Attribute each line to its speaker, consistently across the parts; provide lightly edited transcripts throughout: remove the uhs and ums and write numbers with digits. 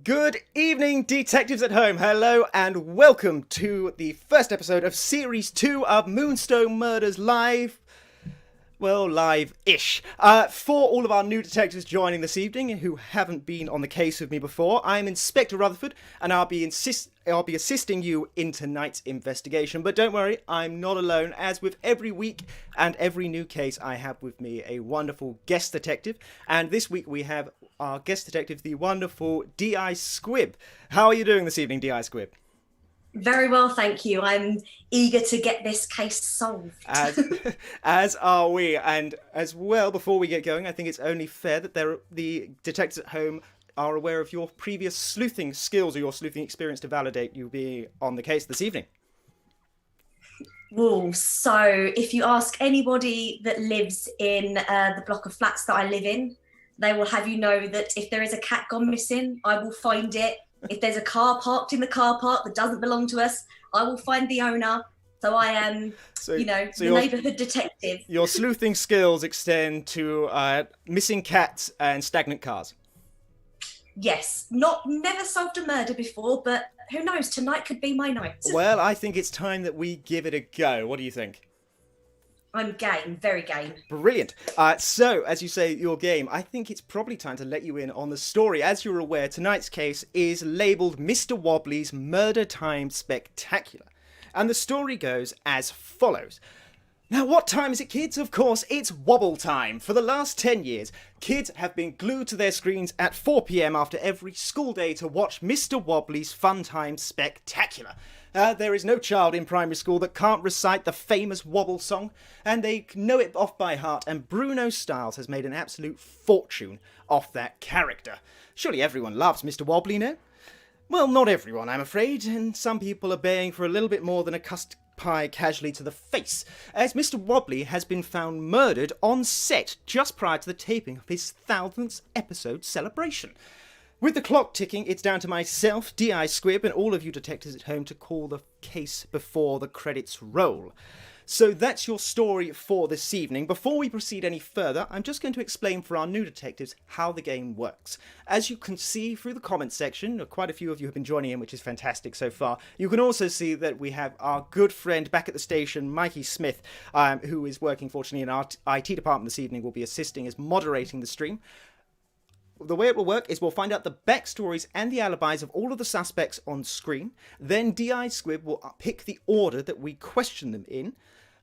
Speaker 1: Good evening, detectives at home. Hello and welcome to the first episode of Series 2 of Moonstone Murders Live. Well, live-ish. For all of our new detectives joining this evening who haven't been on the case with me before, I'm Inspector Rutherford and I'll be assisting you in tonight's investigation. But don't worry, I'm not alone. As with every week and every new case, I have with me a wonderful guest detective. And this week we have our guest detective, the wonderful D.I. Squibb. How are you doing this evening, D.I. Squibb?
Speaker 2: Very well, thank you. I'm eager to get this case solved.
Speaker 1: As are we. And as well, before we get going, I think it's only fair that the detectives at home are aware of your previous sleuthing skills or your sleuthing experience to validate you being on the case this evening.
Speaker 2: Well, so if you ask anybody that lives in the block of flats that I live in, they will have you know that if there is a cat gone missing, I will find it. If there's a car parked in the car park that doesn't belong to us, I will find the owner. So I am, the neighbourhood detective.
Speaker 1: Your sleuthing skills extend to missing cats and stagnant cars.
Speaker 2: Yes, never solved a murder before, but who knows? Tonight could be my night.
Speaker 1: Well, I think it's time that we give it a go. What do you think?
Speaker 2: I'm game, very game.
Speaker 1: Brilliant. So, as you say, your game, I think it's probably time to let you in on the story. As you're aware, tonight's case is labelled Mr. Wobbly's Murdertime Spectacular. And the story goes as follows. Now, what time is it, kids? Of course, it's wobble time. For the last 10 years, kids have been glued to their screens at 4 p.m. after every school day to watch Mr. Wobbly's Fun Time Spectacular. There is no child in primary school that can't recite the famous Wobble song, and they know it off by heart, and Bruno Stiles has made an absolute fortune off that character. Surely everyone loves Mr. Wobbly, no? Well, not everyone, I'm afraid, and some people are baying for a little bit more than a custard pie casually to the face, as Mr. Wobbly has been found murdered on set just prior to the taping of his 1000th episode celebration. With the clock ticking, it's down to myself, D.I. Squibb, and all of you detectives at home to call the case before the credits roll. So that's your story for this evening. Before we proceed any further, I'm just going to explain for our new detectives how the game works. As you can see through the comments section, quite a few of you have been joining in, which is fantastic so far. You can also see that we have our good friend back at the station, Mikey Smith, who is working, fortunately, in our IT department this evening, will be assisting as moderating the stream. The way it will work is we'll find out the backstories and the alibis of all of the suspects on screen. Then D.I. Squibb will pick the order that we question them in.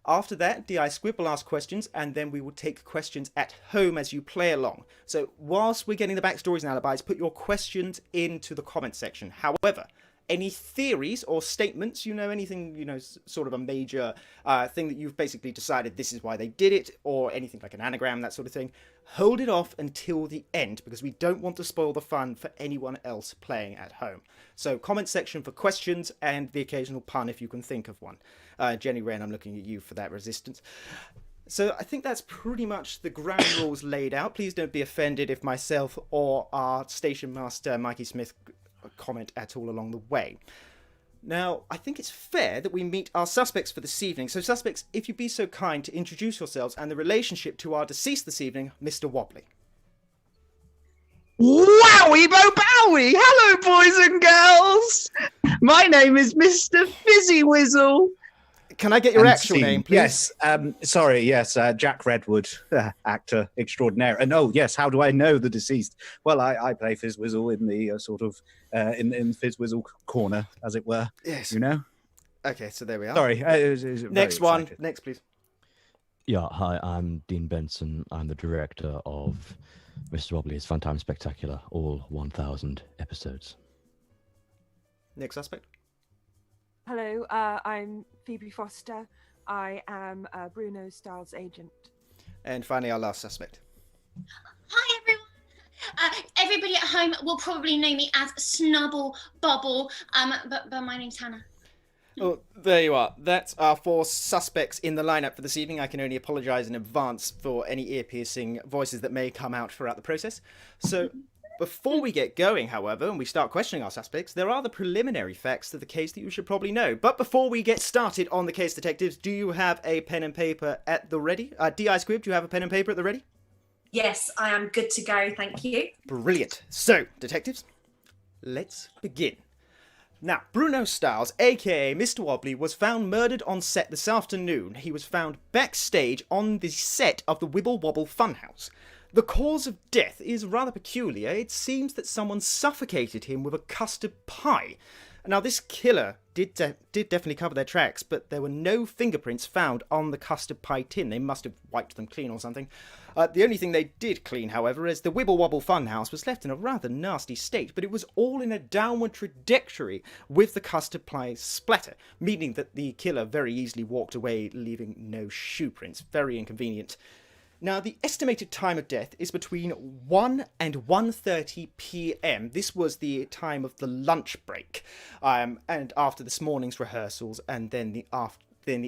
Speaker 1: After that, D.I. Squibb will ask questions, and then we will take questions at home as you play along. So whilst we're getting the backstories and alibis, put your questions into the comment section. However, any theories or statements, anything, sort of a major thing that you've basically decided this is why they did it, or anything like an anagram, that sort of thing, hold it off until the end, because we don't want to spoil the fun for anyone else playing at home. So comment section for questions and the occasional pun if you can think of one. Jenny Wren, I'm looking at you for that resistance. So I think that's pretty much the ground rules laid out. Please don't be offended if myself or our station master, Mikey Smith, comment at all along the way. Now, I think it's fair that we meet our suspects for this evening. So, suspects, if you'd be so kind to introduce yourselves and the relationship to our deceased this evening, Mr. Wobbly.
Speaker 3: Wowie bo bowie! Hello, boys and girls! My name is Mr. Fizzy Wizzle.
Speaker 1: Can I get your actual name, please?
Speaker 3: Yes, Jack Redwood, actor extraordinaire. And yes, how do I know the deceased? Well, I play Fizz Wizzle in the in Fizz Wizzle corner, as it were.
Speaker 1: Yes.
Speaker 3: You know?
Speaker 1: Okay, so there we are.
Speaker 3: Sorry.
Speaker 1: Next one. Next, please.
Speaker 4: Yeah, hi, I'm Dean Benson. I'm the director of Mr. Wobbly's Fun Time Spectacular, all 1,000 episodes.
Speaker 1: Next suspect.
Speaker 5: Hello, I'm Phoebe Foster. I am Bruno Stiles' agent.
Speaker 1: And finally, our last suspect.
Speaker 6: Hi, everyone. Everybody at home will probably know me as Snubble Bubble, but my name's Hannah.
Speaker 1: Oh, there you are. That's our 4 suspects in the lineup for this evening. I can only apologise in advance for any ear-piercing voices that may come out throughout the process. So, before we get going, however, and we start questioning our suspects, there are the preliminary facts to the case that you should probably know. But before we get started on the case, detectives, do you have a pen and paper at the ready? D.I. Squibb, do you have a pen and paper at the ready?
Speaker 2: Yes, I am good to go, thank you.
Speaker 1: Brilliant. So, detectives, let's begin. Now, Bruno Stiles, aka Mr. Wobbly, was found murdered on set this afternoon. He was found backstage on the set of the Wibble Wobble Funhouse. The cause of death is rather peculiar. It seems that someone suffocated him with a custard pie. Now, this killer did definitely cover their tracks, but there were no fingerprints found on the custard pie tin. They must have wiped them clean or something. The only thing they did clean, however, is the Wibble Wobble Funhouse was left in a rather nasty state, but it was all in a downward trajectory with the custard pie splatter, meaning that the killer very easily walked away, leaving no shoe prints. Very inconvenient. Now, the estimated time of death is between 1 and 1:30 p.m. This was the time of the lunch break, and after this morning's rehearsals, and then the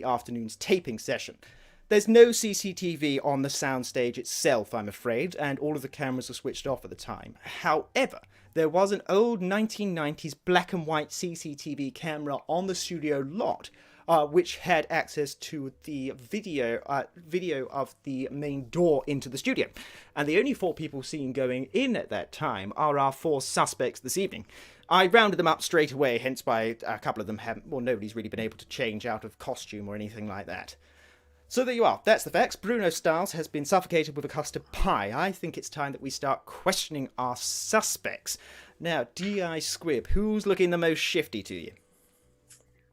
Speaker 1: afternoon's taping session. There's no CCTV on the soundstage itself, I'm afraid, and all of the cameras were switched off at the time. However, there was an old 1990s black and white CCTV camera on the studio lot, which had access to the video of the main door into the studio. And the only 4 people seen going in at that time are our 4 suspects this evening. I rounded them up straight away, hence why a couple of them haven't, well, nobody's really been able to change out of costume or anything like that. So there you are, that's the facts. Bruno Stiles has been suffocated with a custard pie. I think it's time that we start questioning our suspects. Now, D.I. Squib, who's looking the most shifty to you?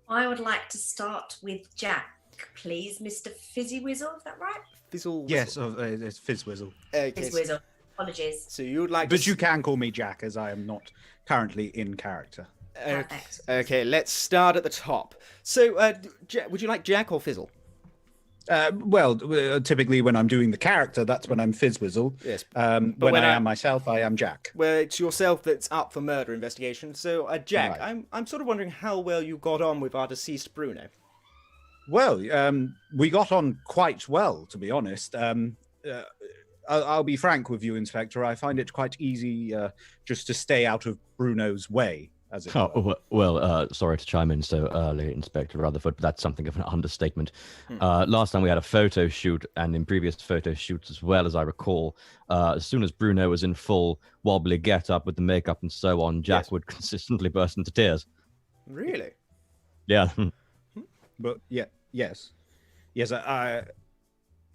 Speaker 2: I would like to start with Jack, please. Mr. Fizzy Wizzle, is that right?
Speaker 1: Fizzle.
Speaker 3: Yes, it's Fizzle.
Speaker 1: Okay.
Speaker 2: Fizz Wizzle. Apologies.
Speaker 1: So you would like
Speaker 3: But
Speaker 1: to...
Speaker 3: you can call me Jack, as I am not currently in character.
Speaker 2: Perfect.
Speaker 1: Okay, let's start at the top. So, would you like Jack or Fizzle?
Speaker 3: Typically when I'm doing the character, that's when I'm Fizzwizzle.
Speaker 1: Yes.
Speaker 3: When I am myself, I am Jack.
Speaker 1: Well, it's yourself that's up for murder investigation. So, Jack,
Speaker 3: Right.
Speaker 1: I'm sort of wondering how well you got on with our deceased Bruno.
Speaker 3: Well, we got on quite well, to be honest. I'll be frank with you, Inspector. I find it quite easy just to stay out of Bruno's way, as it were.
Speaker 4: Oh, well, sorry to chime in so early, Inspector Rutherford, but that's something of an understatement. Last time we had a photo shoot, and in previous photo shoots as well, as I recall, as soon as Bruno was in full wobbly get-up with the makeup and so on, Jack would consistently burst into tears.
Speaker 1: Really?
Speaker 4: Yeah.
Speaker 3: But yes.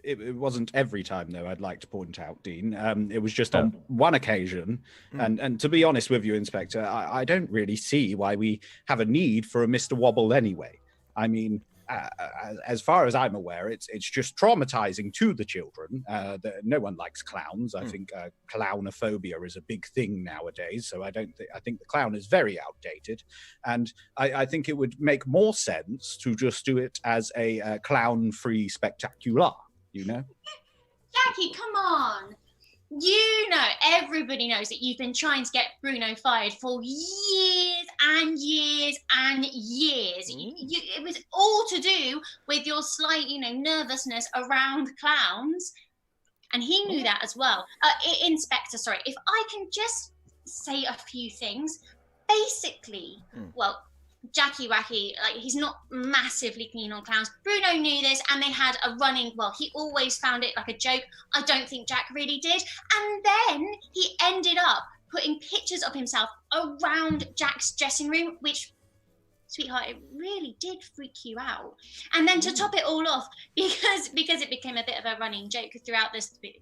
Speaker 3: It wasn't every time, though, I'd like to point out, Dean. It was just on one occasion. And to be honest with you, Inspector, I don't really see why we have a need for a Mr. Wobble anyway. I mean, as far as I'm aware, it's just traumatizing to the children. No one likes clowns. I think clownophobia is a big thing nowadays. So I think the clown is very outdated. And I think it would make more sense to just do it as a clown-free spectacular. You know?
Speaker 6: Jackie, come on. You know, everybody knows that you've been trying to get Bruno fired for years and years and years. It was all to do with your slight, nervousness around clowns. And he knew that as well. Inspector, sorry, if I can just say a few things. Basically, well, Jackie Wacky, he's not massively keen on clowns. Bruno knew this, and they had a running, he always found it like a joke. I don't think Jack really did. And then he ended up putting pictures of himself around Jack's dressing room, which, sweetheart, it really did freak you out. And then to top it all off, because it became a bit of a running joke throughout this, the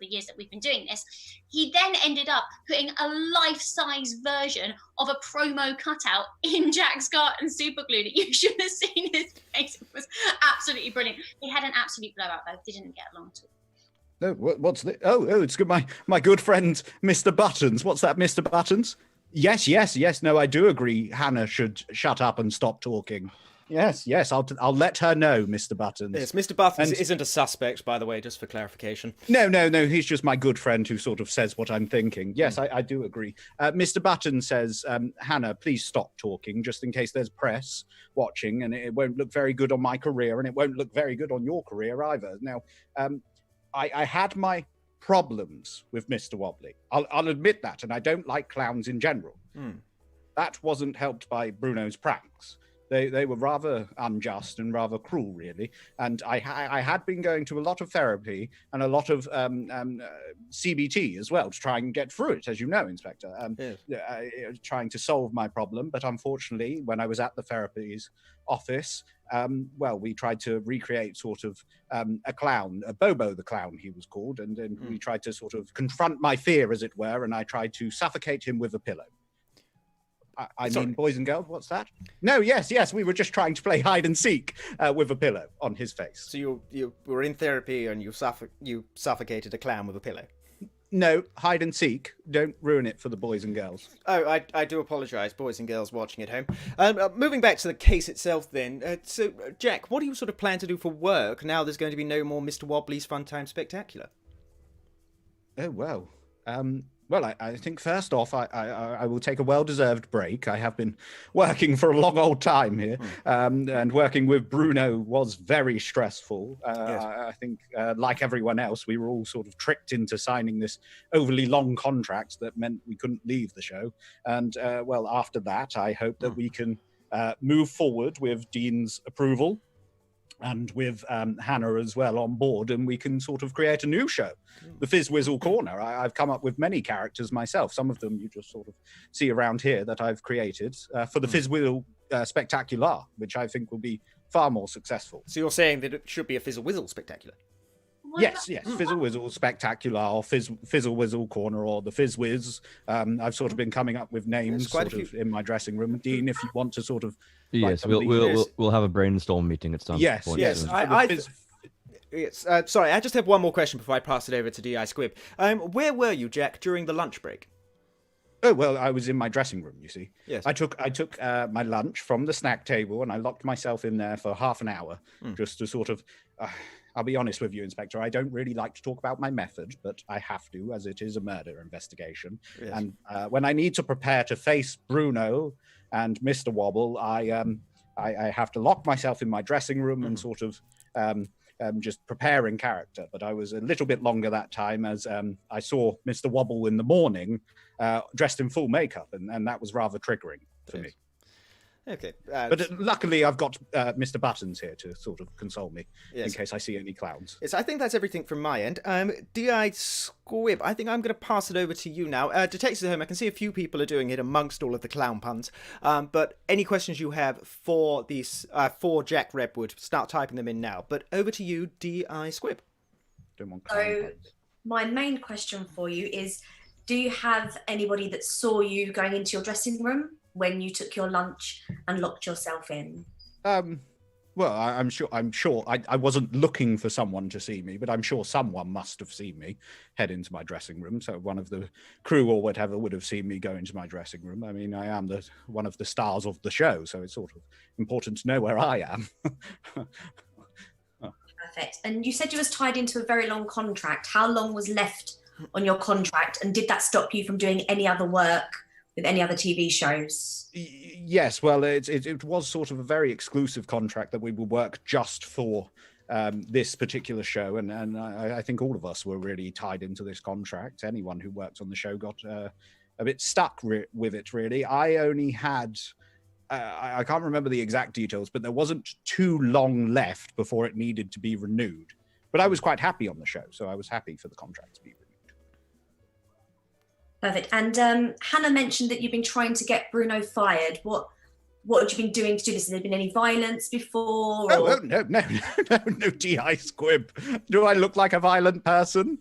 Speaker 6: years that we've been doing this, he then ended up putting a life-size version of a promo cutout in Jack's garden super glue that you should have seen his face. It was absolutely brilliant. They had an absolute blowout though. They didn't get along at all.
Speaker 3: No, what's the? Oh, it's good. My good friend, Mr. Buttons. What's that, Mr. Buttons? Yes. No, I do agree. Hannah should shut up and stop talking. Yes. I'll let her know, Mr. Buttons.
Speaker 1: Yes, Mr. Buttons isn't a suspect, by the way, just for clarification.
Speaker 3: No. He's just my good friend who sort of says what I'm thinking. Yes, I do agree. Mr. Buttons says, Hannah, please stop talking, just in case there's press watching, and it won't look very good on my career, and it won't look very good on your career either. Now, I had my problems with Mr. Wobbly. I'll admit that, and I don't like clowns in general. That wasn't helped by Bruno's pranks. They were rather unjust and rather cruel, really. And I had been going to a lot of therapy and a lot of CBT as well to try and get through it, as you know, Inspector. Trying to solve my problem. But unfortunately, when I was at the therapy's office, we tried to recreate sort of a clown, a Bobo the clown, he was called. And we tried to sort of confront my fear, as it were. And I tried to suffocate him with a pillow. I mean, boys and girls, what's that? No, yes, we were just trying to play hide and seek with a pillow on his face.
Speaker 1: So you were in therapy and you suffocated a clown with a pillow?
Speaker 3: No, hide and seek. Don't ruin it for the boys and girls.
Speaker 1: Oh, I do apologise, boys and girls watching at home. Moving back to the case itself then. So, Jack, what do you sort of plan to do for work now there's going to be no more Mr. Wobbly's Fun Time Spectacular?
Speaker 3: Oh, well. Well, I think first off, I will take a well-deserved break. I have been working for a long old time here, and working with Bruno was very stressful.
Speaker 1: Yes.
Speaker 3: I think, like everyone else, we were all sort of tricked into signing this overly long contract that meant we couldn't leave the show. And, after that, I hope that we can move forward with Dean's approval and with Hannah as well on board, and we can sort of create a new show, the Wizzle Corner. I've come up with many characters myself. Some of them you just sort of see around here that I've created for the Wizzle Spectacular, which I think will be far more successful.
Speaker 1: So you're saying that it should be a Fizzle Wizzle Spectacular?
Speaker 3: Yes, Fizzle Wizzle Spectacular, or Fizzle Wizzle Corner, or the Fizz Whiz. I've sort of been coming up with names sort of in my dressing room. Dean, if you want to sort of...
Speaker 4: Yes, we'll have a brainstorm meeting at some point.
Speaker 1: Yes. Sorry, I just have one more question before I pass it over to D.I. Squib. Where were you, Jack, during the lunch break?
Speaker 3: Oh, well, I was in my dressing room, you see.
Speaker 1: Yes.
Speaker 3: I took my lunch from the snack table and I locked myself in there for half an hour just to sort of... I'll be honest with you, Inspector, I don't really like to talk about my method, but I have to, as it is a murder investigation. Yes. And when I need to prepare to face Bruno and Mr. Wobble, I have to lock myself in my dressing room and sort of just prepare in character. But I was a little bit longer that time as I saw Mr. Wobble in the morning dressed in full makeup, and that was rather triggering for me.
Speaker 1: Okay.
Speaker 3: But luckily I've got Mr. Buttons here to sort of console me in case I see any clowns.
Speaker 1: Yes, I think that's everything from my end. D.I. Squib, I think I'm going to pass it over to you now. Detectives at home, I can see a few people are doing it amongst all of the clown puns. But any questions you have for these, for Jack Redwood, start typing them in now. But over to you, D.I. Squib.
Speaker 2: So my main question for you is, do you have anybody that saw you going into your dressing room when you took your lunch and locked yourself in?
Speaker 3: Well, I'm sure I wasn't looking for someone to see me, but I'm sure someone must have seen me head into my dressing room. So one of the crew or whatever would have seen me go into my dressing room. I mean, I am one of the stars of the show, so it's sort of important to know where I am.
Speaker 2: Perfect. And you said you was tied into a very long contract. How long was left on your contract, and did that stop you from doing any other work with any other TV shows?
Speaker 3: Yes, well, it was sort of a very exclusive contract that we would work just for this particular show, and I think all of us were really tied into this contract. Anyone who worked on the show got a bit stuck with it, really. I only had, I can't remember the exact details, but there wasn't too long left before it needed to be renewed. But I was quite happy on the show, so I was happy for the contract to be renewed.
Speaker 2: Perfect. And Hannah mentioned that you've been trying to get Bruno fired. What have you been doing to do this? Has there been any violence before?
Speaker 3: Oh, no, D.I. Squib. Do I look like a violent person?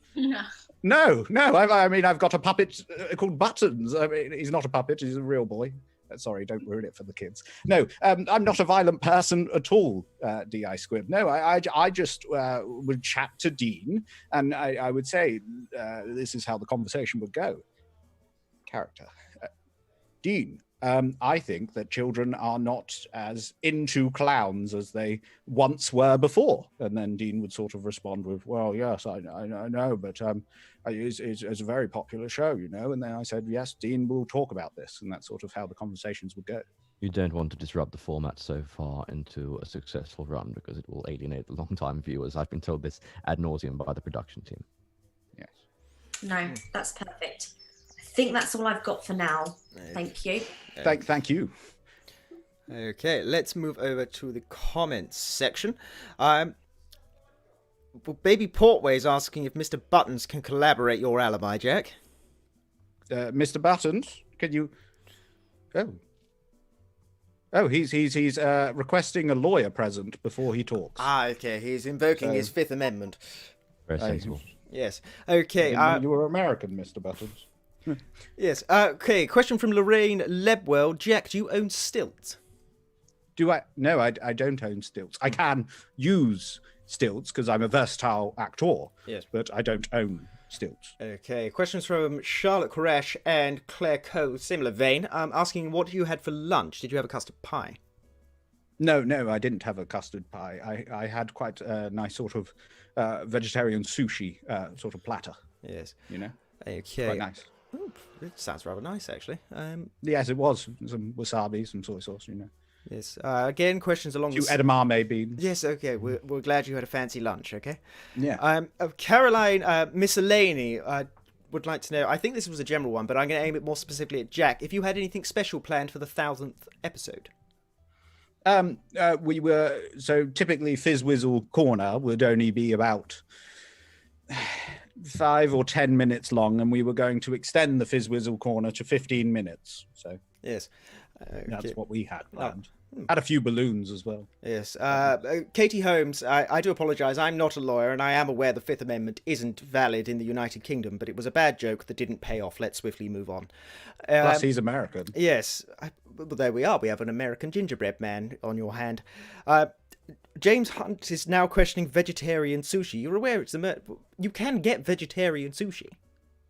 Speaker 3: No. I mean, I've got a puppet called Buttons. I mean, he's not a puppet. He's a real boy. Sorry, don't ruin it for the kids. No, I'm not a violent person at all, D.I. Squib. No, I just would chat to Dean, and I would say this is how the conversation would go. Character. Dean, I think that children are not as into clowns as they once were before. And then Dean would sort of respond with, well, yes, I know, but it's a very popular show, you know. And then I said, yes, Dean will talk about this. And that's sort of how the conversations would go.
Speaker 4: You don't want to disrupt the format so far into a successful run because it will alienate the long-time viewers. I've been told this ad nauseum by the production team.
Speaker 3: Yes.
Speaker 2: No, that's perfect. I think that's all I've got for now. Thank you.
Speaker 3: Thank you.
Speaker 1: Okay, let's move over to the comments section. Baby Portway is asking if Mr. Buttons can collaborate your alibi, Jack.
Speaker 3: Mr. Buttons, can you? Oh, he's requesting a lawyer present before he talks.
Speaker 1: Okay, he's invoking his Fifth Amendment.
Speaker 4: Very sensible.
Speaker 1: Yes. Okay.
Speaker 3: You were American, Mr. Buttons.
Speaker 1: Yes. Okay. Question from Lorraine Lebwell. Jack, do you own stilts?
Speaker 3: Do I? No, I don't own stilts. I can use stilts because I'm a versatile actor.
Speaker 1: Yes.
Speaker 3: But I don't own stilts.
Speaker 1: Okay. Questions from Charlotte Koresh and Claire Coe, similar vein, asking what you had for lunch. Did you have a custard pie?
Speaker 3: No, I didn't have a custard pie. I had quite a nice sort of vegetarian sushi sort of platter.
Speaker 1: Yes.
Speaker 3: You know?
Speaker 1: Okay.
Speaker 3: Quite nice.
Speaker 1: Ooh, it sounds rather nice, actually.
Speaker 3: Yes, it was. Some wasabi, some soy sauce, you know.
Speaker 1: Yes. Again, questions along
Speaker 3: A few edamame beans.
Speaker 1: Yes, okay. We're glad you had a fancy lunch, okay?
Speaker 3: Yeah.
Speaker 1: Caroline Miscellany would like to know, I think this was a general one, but I'm going to aim it more specifically at Jack. If you had anything special planned for the 1000th episode?
Speaker 3: We were... So typically Wizzle Corner would only be about 5 or 10 minutes long, and we were going to extend the Wizzle Corner to 15 minutes. So
Speaker 1: yes.
Speaker 3: That's what we had planned.
Speaker 1: Oh.
Speaker 3: Had a few balloons as well.
Speaker 1: Yes. Katie Holmes, I do apologise. I'm not a lawyer, and I am aware the Fifth Amendment isn't valid in the United Kingdom, but it was a bad joke that didn't pay off. Let's swiftly move on.
Speaker 3: Plus, he's American.
Speaker 1: Yes. Well, there we are. We have an American gingerbread man on your hand. James Hunt is now questioning vegetarian sushi. You're aware it's you can get vegetarian sushi.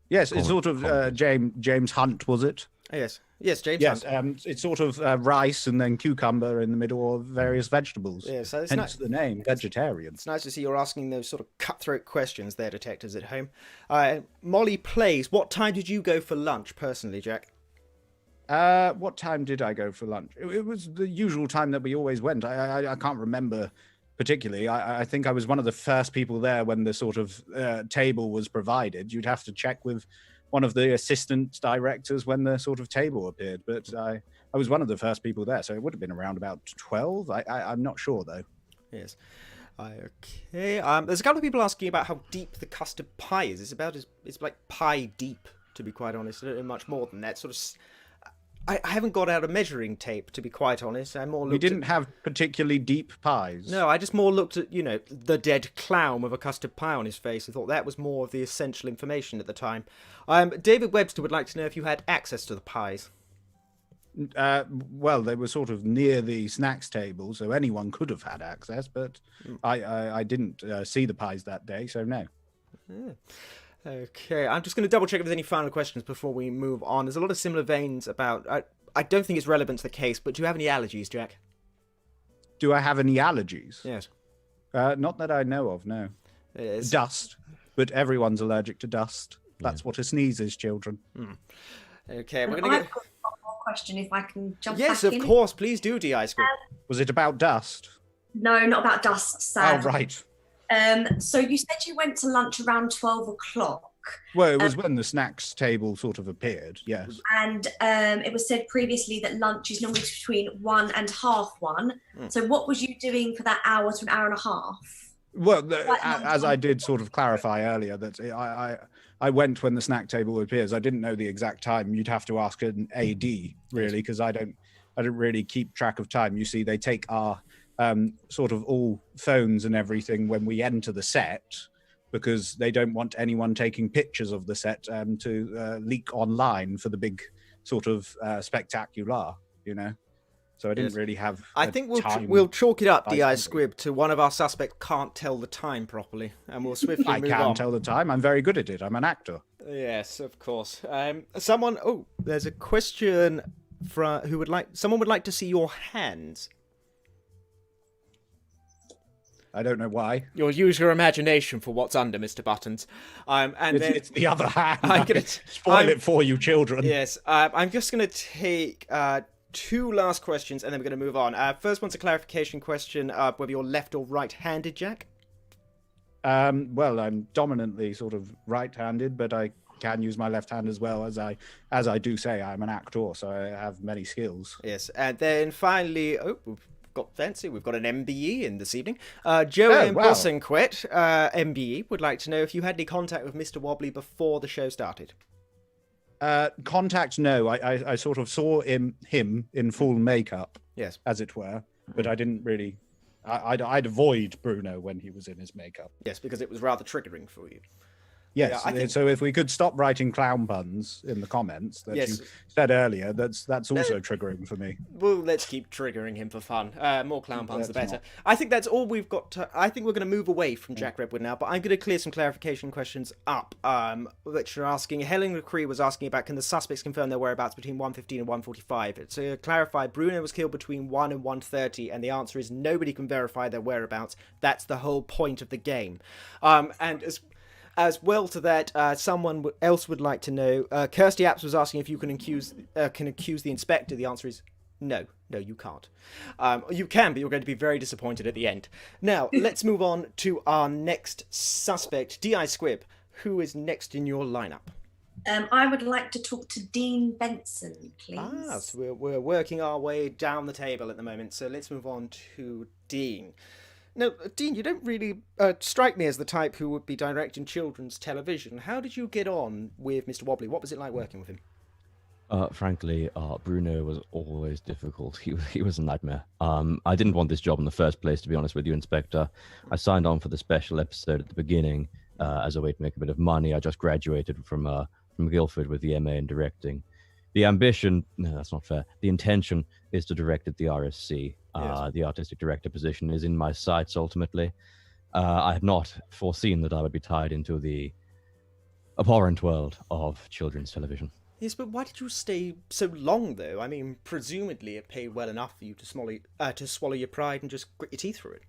Speaker 3: Yes, it's sort of James Hunt, was it?
Speaker 1: Yes. Yes, James.
Speaker 3: Yes, it's sort of rice and then cucumber in the middle of various vegetables.
Speaker 1: Yeah, so it's
Speaker 3: hence the name, vegetarian.
Speaker 1: It's nice to see you're asking those sort of cutthroat questions there, detectives at home. Molly Plays, what time did you go for lunch, personally, Jack?
Speaker 3: What time did I go for lunch? It was the usual time that we always went. I can't remember particularly. I think I was one of the first people there when the sort of table was provided. You'd have to check with one of the assistant directors when the sort of table appeared, but I was one of the first people there, so it would have been around about 12. I'm not sure though.
Speaker 1: Yes. Okay. There's a couple of people asking about how deep the custard pie is. It's like pie deep, to be quite honest. I don't know much more than that. Sort of. I haven't got out a measuring tape, to be quite honest. We
Speaker 3: didn't have particularly deep pies.
Speaker 1: No, I just more looked at, the dead clown with a custard pie on his face. I thought that was more of the essential information at the time. David Webster would like to know if you had access to the pies.
Speaker 3: Well, they were sort of near the snacks table, so anyone could have had access, but I didn't see the pies that day, so no.
Speaker 1: Yeah. Okay, I'm just going to double check if there's any final questions before we move on. There's a lot of similar veins about... I don't think it's relevant to the case, but do you have any allergies, Jack?
Speaker 3: Do I have any allergies?
Speaker 1: Yes.
Speaker 3: Not that I know of, no. Dust, but everyone's allergic to dust. That's what a sneeze is, children.
Speaker 1: Okay, we're going to
Speaker 2: I've got one more question if I can jump
Speaker 1: Yes,
Speaker 2: back
Speaker 1: of
Speaker 2: in.
Speaker 1: course, please do, D.I. Script.
Speaker 3: Was it about dust?
Speaker 2: No, not about dust, sad.
Speaker 3: Oh, right.
Speaker 2: So you said you went to lunch around 12 o'clock.
Speaker 3: Well, it was when the snacks table sort of appeared, yes.
Speaker 2: And it was said previously that lunch is normally between 1 and 1:30. So what was you doing for that hour to an hour and a half?
Speaker 3: Well, as I did sort of clarify earlier, that I went when the snack table appears. I didn't know the exact time. You'd have to ask an AD, really, because I don't really keep track of time. You see, they take our sort of all phones and everything when we enter the set, because they don't want anyone taking pictures of the set to leak online for the big sort of spectacular, So I didn't really have.
Speaker 1: I think we'll chalk it up, D.I. Squib, to one of our suspects can't tell the time properly, and we'll swiftly move on.
Speaker 3: I can tell the time. I'm very good at it. I'm an actor.
Speaker 1: Yes, of course. There's a question someone would like to see your hands.
Speaker 3: I don't know why.
Speaker 1: You'll use your imagination for what's under, Mr. Buttons.
Speaker 3: It's the other hand.
Speaker 1: I'm gonna
Speaker 3: spoil it for you, children.
Speaker 1: Yes. I'm just going to take 2 last questions, and then we're going to move on. First one's a clarification question, whether you're left or right-handed, Jack.
Speaker 3: Well, I'm dominantly sort of right-handed, but I can use my left hand as well. As I do say, I'm an actor, so I have many skills.
Speaker 1: Yes, and then finally, we've got fancy. We've got an MBE in this evening. Joanne Bosanquet, MBE, would like to know if you had any contact with Mr. Wobbly before the show started.
Speaker 3: Contact, no. I sort of saw him in full makeup,
Speaker 1: yes,
Speaker 3: as it were, but I didn't really. I'd avoid Bruno when he was in his makeup.
Speaker 1: Yes, because it was rather triggering for you.
Speaker 3: Yes, yeah, so if we could stop writing clown puns in the comments that you said earlier, that's also triggering for me.
Speaker 1: Well, let's keep triggering him for fun. More clown puns, the better. I think that's all we've got. I think we're going to move away from Jack Redwood now, but I'm going to clear some clarification questions up, which are asking. Helen McCree was asking about, can the suspects confirm their whereabouts between 1:15 and 1:45? To clarify, Bruno was killed between 1 and 1:30, and the answer is nobody can verify their whereabouts. That's the whole point of the game. And as well to that, someone else would like to know. Kirsty Apps was asking if you can accuse the inspector. The answer is no, you can't. You can, but you're going to be very disappointed at the end. Now, let's move on to our next suspect, D.I. Squibb. Who is next in your lineup?
Speaker 2: I would like to talk to Dean Benson, please.
Speaker 1: So we're working our way down the table at the moment. So let's move on to Dean. Now, Dean, you don't really strike me as the type who would be directing children's television. How did you get on with Mr. Wobbly? What was it like working with him?
Speaker 4: Frankly, Bruno was always difficult. He was a nightmare. I didn't want this job in the first place, to be honest with you, Inspector. I signed on for the special episode at the beginning as a way to make a bit of money. I just graduated from Guildford with the MA in directing. The ambition, no, that's not fair. The intention is to direct at the RSC. Yes. The artistic director position is in my sights ultimately. I had not foreseen that I would be tied into the abhorrent world of children's television.
Speaker 1: Yes, but why did you stay so long, though? I mean, presumably it paid well enough for you to swallow your pride and just grit your teeth through it.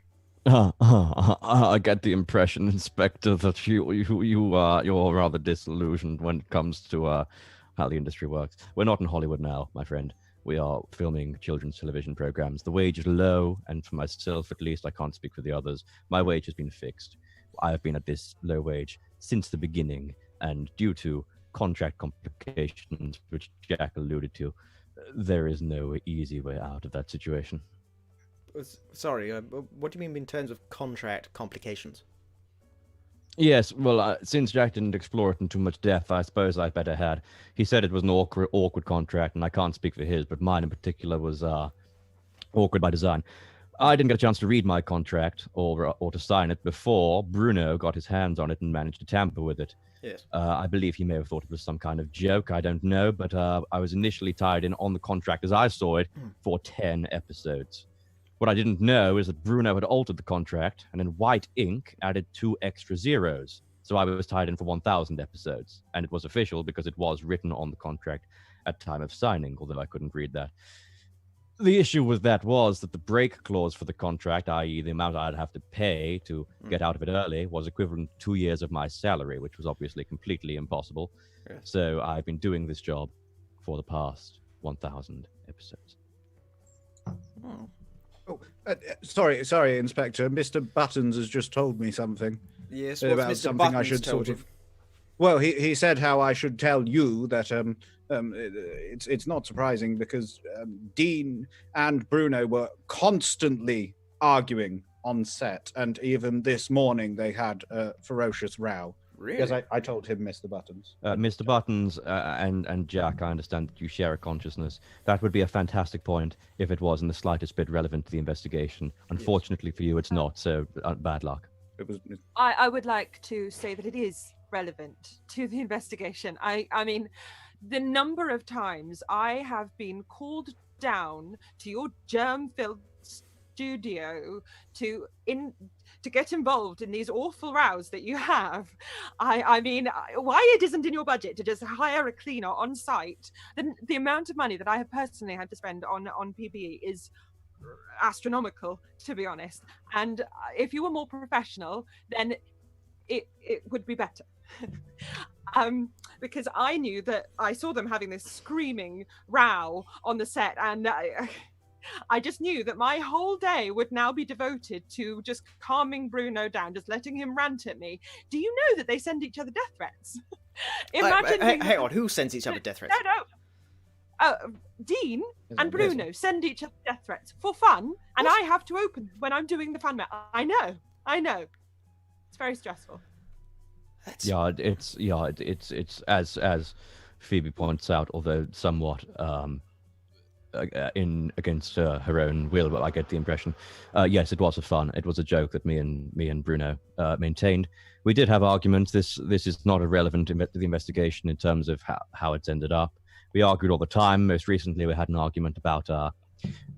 Speaker 4: I get the impression, Inspector, that you're rather disillusioned when it comes to how the industry works. We're not in Hollywood now, my friend. We are filming children's television programs. The wage is low, and for myself, at least, I can't speak for the others. My wage has been fixed. I have been at this low wage since the beginning, and due to contract complications, which Jack alluded to, there is no easy way out of that situation.
Speaker 1: Sorry, what do you mean in terms of contract complications?
Speaker 4: Yes, well, since Jack didn't explore it in too much depth, I suppose I better had. He said it was an awkward contract, and I can't speak for his, but mine in particular was awkward by design. I didn't get a chance to read my contract or to sign it before Bruno got his hands on it and managed to tamper with it.
Speaker 1: Yes.
Speaker 4: I believe he may have thought it was some kind of joke, I don't know, but I was initially tied in on the contract as I saw it for 10 episodes. What I didn't know is that Bruno had altered the contract and in white ink added 2 extra zeros. So I was tied in for 1,000 episodes. And it was official because it was written on the contract at time of signing, although I couldn't read that. The issue with that was that the break clause for the contract, i.e. the amount I'd have to pay to get out of it early, was equivalent to 2 years of my salary, which was obviously completely impossible. Yes. So I've been doing this job for the past 1,000 episodes.
Speaker 3: Oh. Sorry, Inspector. Mr. Buttons has just told me something.
Speaker 1: Yes,
Speaker 3: about
Speaker 1: Mr.
Speaker 3: something
Speaker 1: Buttons
Speaker 3: I should
Speaker 1: told
Speaker 3: sort of. Well, he said how I should tell you that it's not surprising because Dean and Bruno were constantly arguing on set, and even this morning they had a ferocious row.
Speaker 1: Really?
Speaker 3: Yes, I told him, Mr. Buttons.
Speaker 4: Mr. Buttons and Jack, I understand that you share a consciousness. That would be a fantastic point if it was in the slightest bit relevant to the investigation. Unfortunately for you, it's not, so bad luck.
Speaker 5: I would like to say that it is relevant to the investigation. I mean, the number of times I have been called down to your germ-filled studio to get involved in these awful rows that you have. I mean, why it isn't in your budget to just hire a cleaner on site? The amount of money that I have personally had to spend on PPE is astronomical, to be honest. And if you were more professional, then it would be better. Because I knew that I saw them having this screaming row on the set, and I just knew that my whole day would now be devoted to just calming Bruno down, just letting him rant at me. Do you know that they send each other death threats? Imagine being
Speaker 1: hang on, who sends each other death threats?
Speaker 5: No. Dean and Bruno send each other death threats for fun, and I have to open them when I'm doing the fan mail. I know. It's very stressful.
Speaker 4: It's as Phoebe points out, although somewhat against her own will, but I get the impression. Yes, it was fun. It was a joke that me and Bruno maintained. We did have arguments. This is not irrelevant to the investigation in terms of how it's ended up. We argued all the time. Most recently, we had an argument about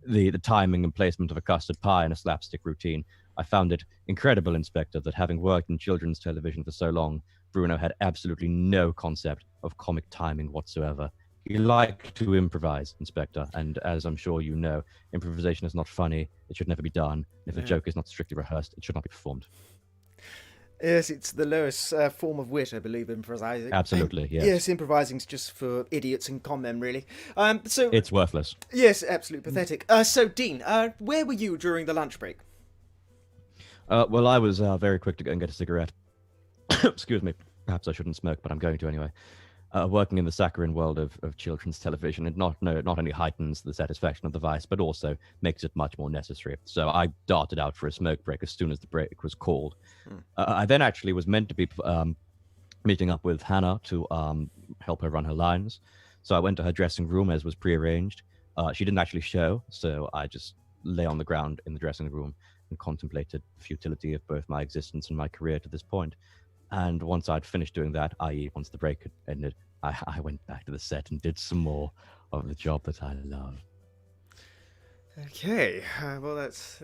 Speaker 4: the timing and placement of a custard pie in a slapstick routine. I found it incredible, Inspector, that having worked in children's television for so long, Bruno had absolutely no concept of comic timing whatsoever. He liked to improvise, Inspector, and as I'm sure you know, improvisation is not funny. It should never be done. If a joke is not strictly rehearsed, it should not be performed.
Speaker 1: Yes, it's the lowest form of wit, I believe, improvising.
Speaker 4: Absolutely, yes.
Speaker 1: Yes, improvising's just for idiots and con men, really. So
Speaker 4: it's worthless.
Speaker 1: Yes, absolutely pathetic. So, Dean, where were you during the lunch break?
Speaker 4: Well, I was very quick to go and get a cigarette. Excuse me. Perhaps I shouldn't smoke, but I'm going to anyway. Working in the saccharine world of children's television, it not only heightens the satisfaction of the vice, but also makes it much more necessary. So I darted out for a smoke break as soon as the break was called. I then actually was meant to be meeting up with Hannah to help her run her lines. So I went to her dressing room as was prearranged. She didn't actually show, so I just lay on the ground in the dressing room and contemplated the futility of both my existence and my career to this point. And once I'd finished doing that, i.e. once the break had ended, I went back to the set and did some more of the job that I love.
Speaker 1: Okay, well, it's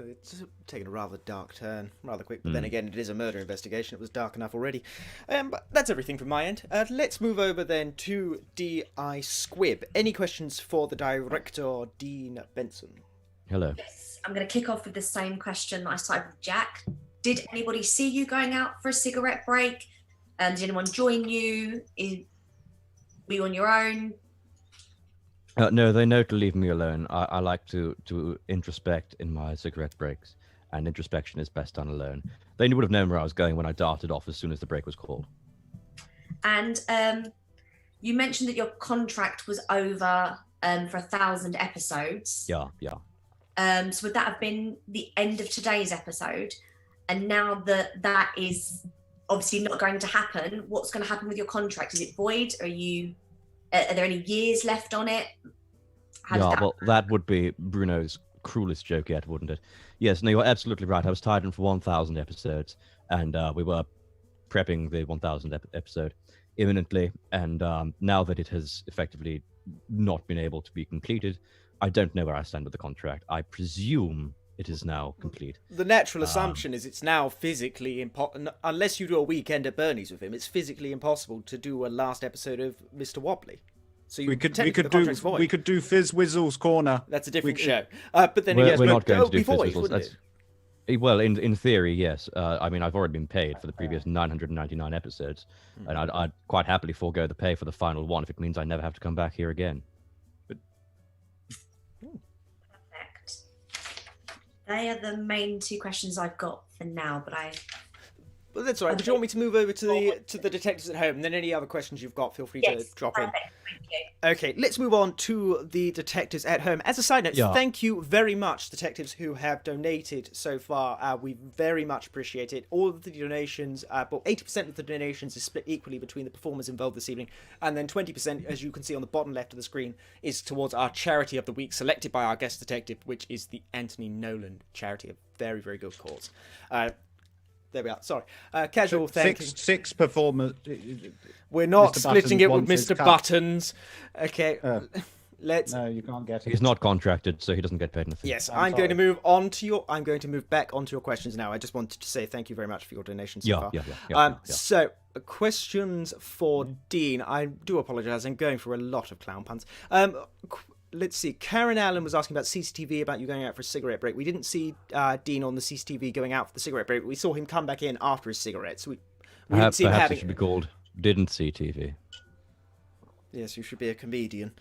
Speaker 1: taken a rather dark turn, rather quick, but then again, it is a murder investigation. It was dark enough already. But that's everything from my end. Let's move over then to D.I. Squibb. Any questions for the director, Dean Benson?
Speaker 4: Hello.
Speaker 2: Yes, I'm going to kick off with the same question that I started with Jack. Did anybody see you going out for a cigarette break? Did anyone join you? Were you on your own?
Speaker 4: No, they know to leave me alone. I like to introspect in my cigarette breaks, and introspection is best done alone. They would have known where I was going when I darted off as soon as the break was called.
Speaker 2: And you mentioned that your contract was over for 1,000 episodes.
Speaker 4: Yeah.
Speaker 2: So would that have been the end of today's episode? And now that is obviously not going to happen, what's going to happen with your contract? Is it void? Are there any years left on it?
Speaker 4: That would be Bruno's cruelest joke yet, wouldn't it? Yes, no, you're absolutely right. I was tied in for 1,000 episodes, and we were prepping the 1,000th episode imminently, and now that it has effectively not been able to be completed, I don't know where I stand with the contract. I presume it is now complete.
Speaker 1: The natural assumption is it's now physically impossible, unless you do a weekend at Bernie's with him, it's physically impossible to do a last episode of Mr. Wobbly. So
Speaker 3: we could do Fizz Wizzle's Corner.
Speaker 1: That's a different show. But then
Speaker 4: we're not going to do Fizz Wizzle's. Well, in theory, yes. I mean, I've already been paid for the previous 999 episodes, and I'd quite happily forego the pay for the final one if it means I never have to come back here again.
Speaker 2: They are the main two questions I've got for now, but
Speaker 1: Well, that's all right. But do you want me to move over to the detectives at home? And then any other questions you've got, feel free to drop in.
Speaker 2: Thank you.
Speaker 1: Okay, let's move on to the detectives at home. As a side note, thank you very much, detectives who have donated so far. We very much appreciate it. All of the donations, 80% of the donations is split equally between the performers involved this evening, and then 20%, as you can see on the bottom left of the screen, is towards our charity of the week, selected by our guest detective, which is the Anthony Nolan charity, a very, very good cause. There we are. Sorry. Casual thanking.
Speaker 3: Six performers.
Speaker 1: We're not
Speaker 3: Mr.
Speaker 1: splitting
Speaker 3: Buttons
Speaker 1: it with
Speaker 3: wants his
Speaker 1: Mr.
Speaker 3: cut.
Speaker 1: Buttons. Okay. Let's.
Speaker 3: No, you can't get it.
Speaker 4: He's not contracted, so he doesn't get paid anything.
Speaker 1: Yes, I'm going to move on to your. I'm going to move back onto your questions now. I just wanted to say thank you very much for your donations so far. So, questions for Dean. I do apologise. I'm going for a lot of clown puns. Let's see. Karen Allen was asking about CCTV, about you going out for a cigarette break. We didn't see Dean on the CCTV going out for the cigarette break. We saw him come back in after his cigarettes. We didn't see him
Speaker 4: having... it should be called didn't see TV.
Speaker 1: Yes, you should be a comedian.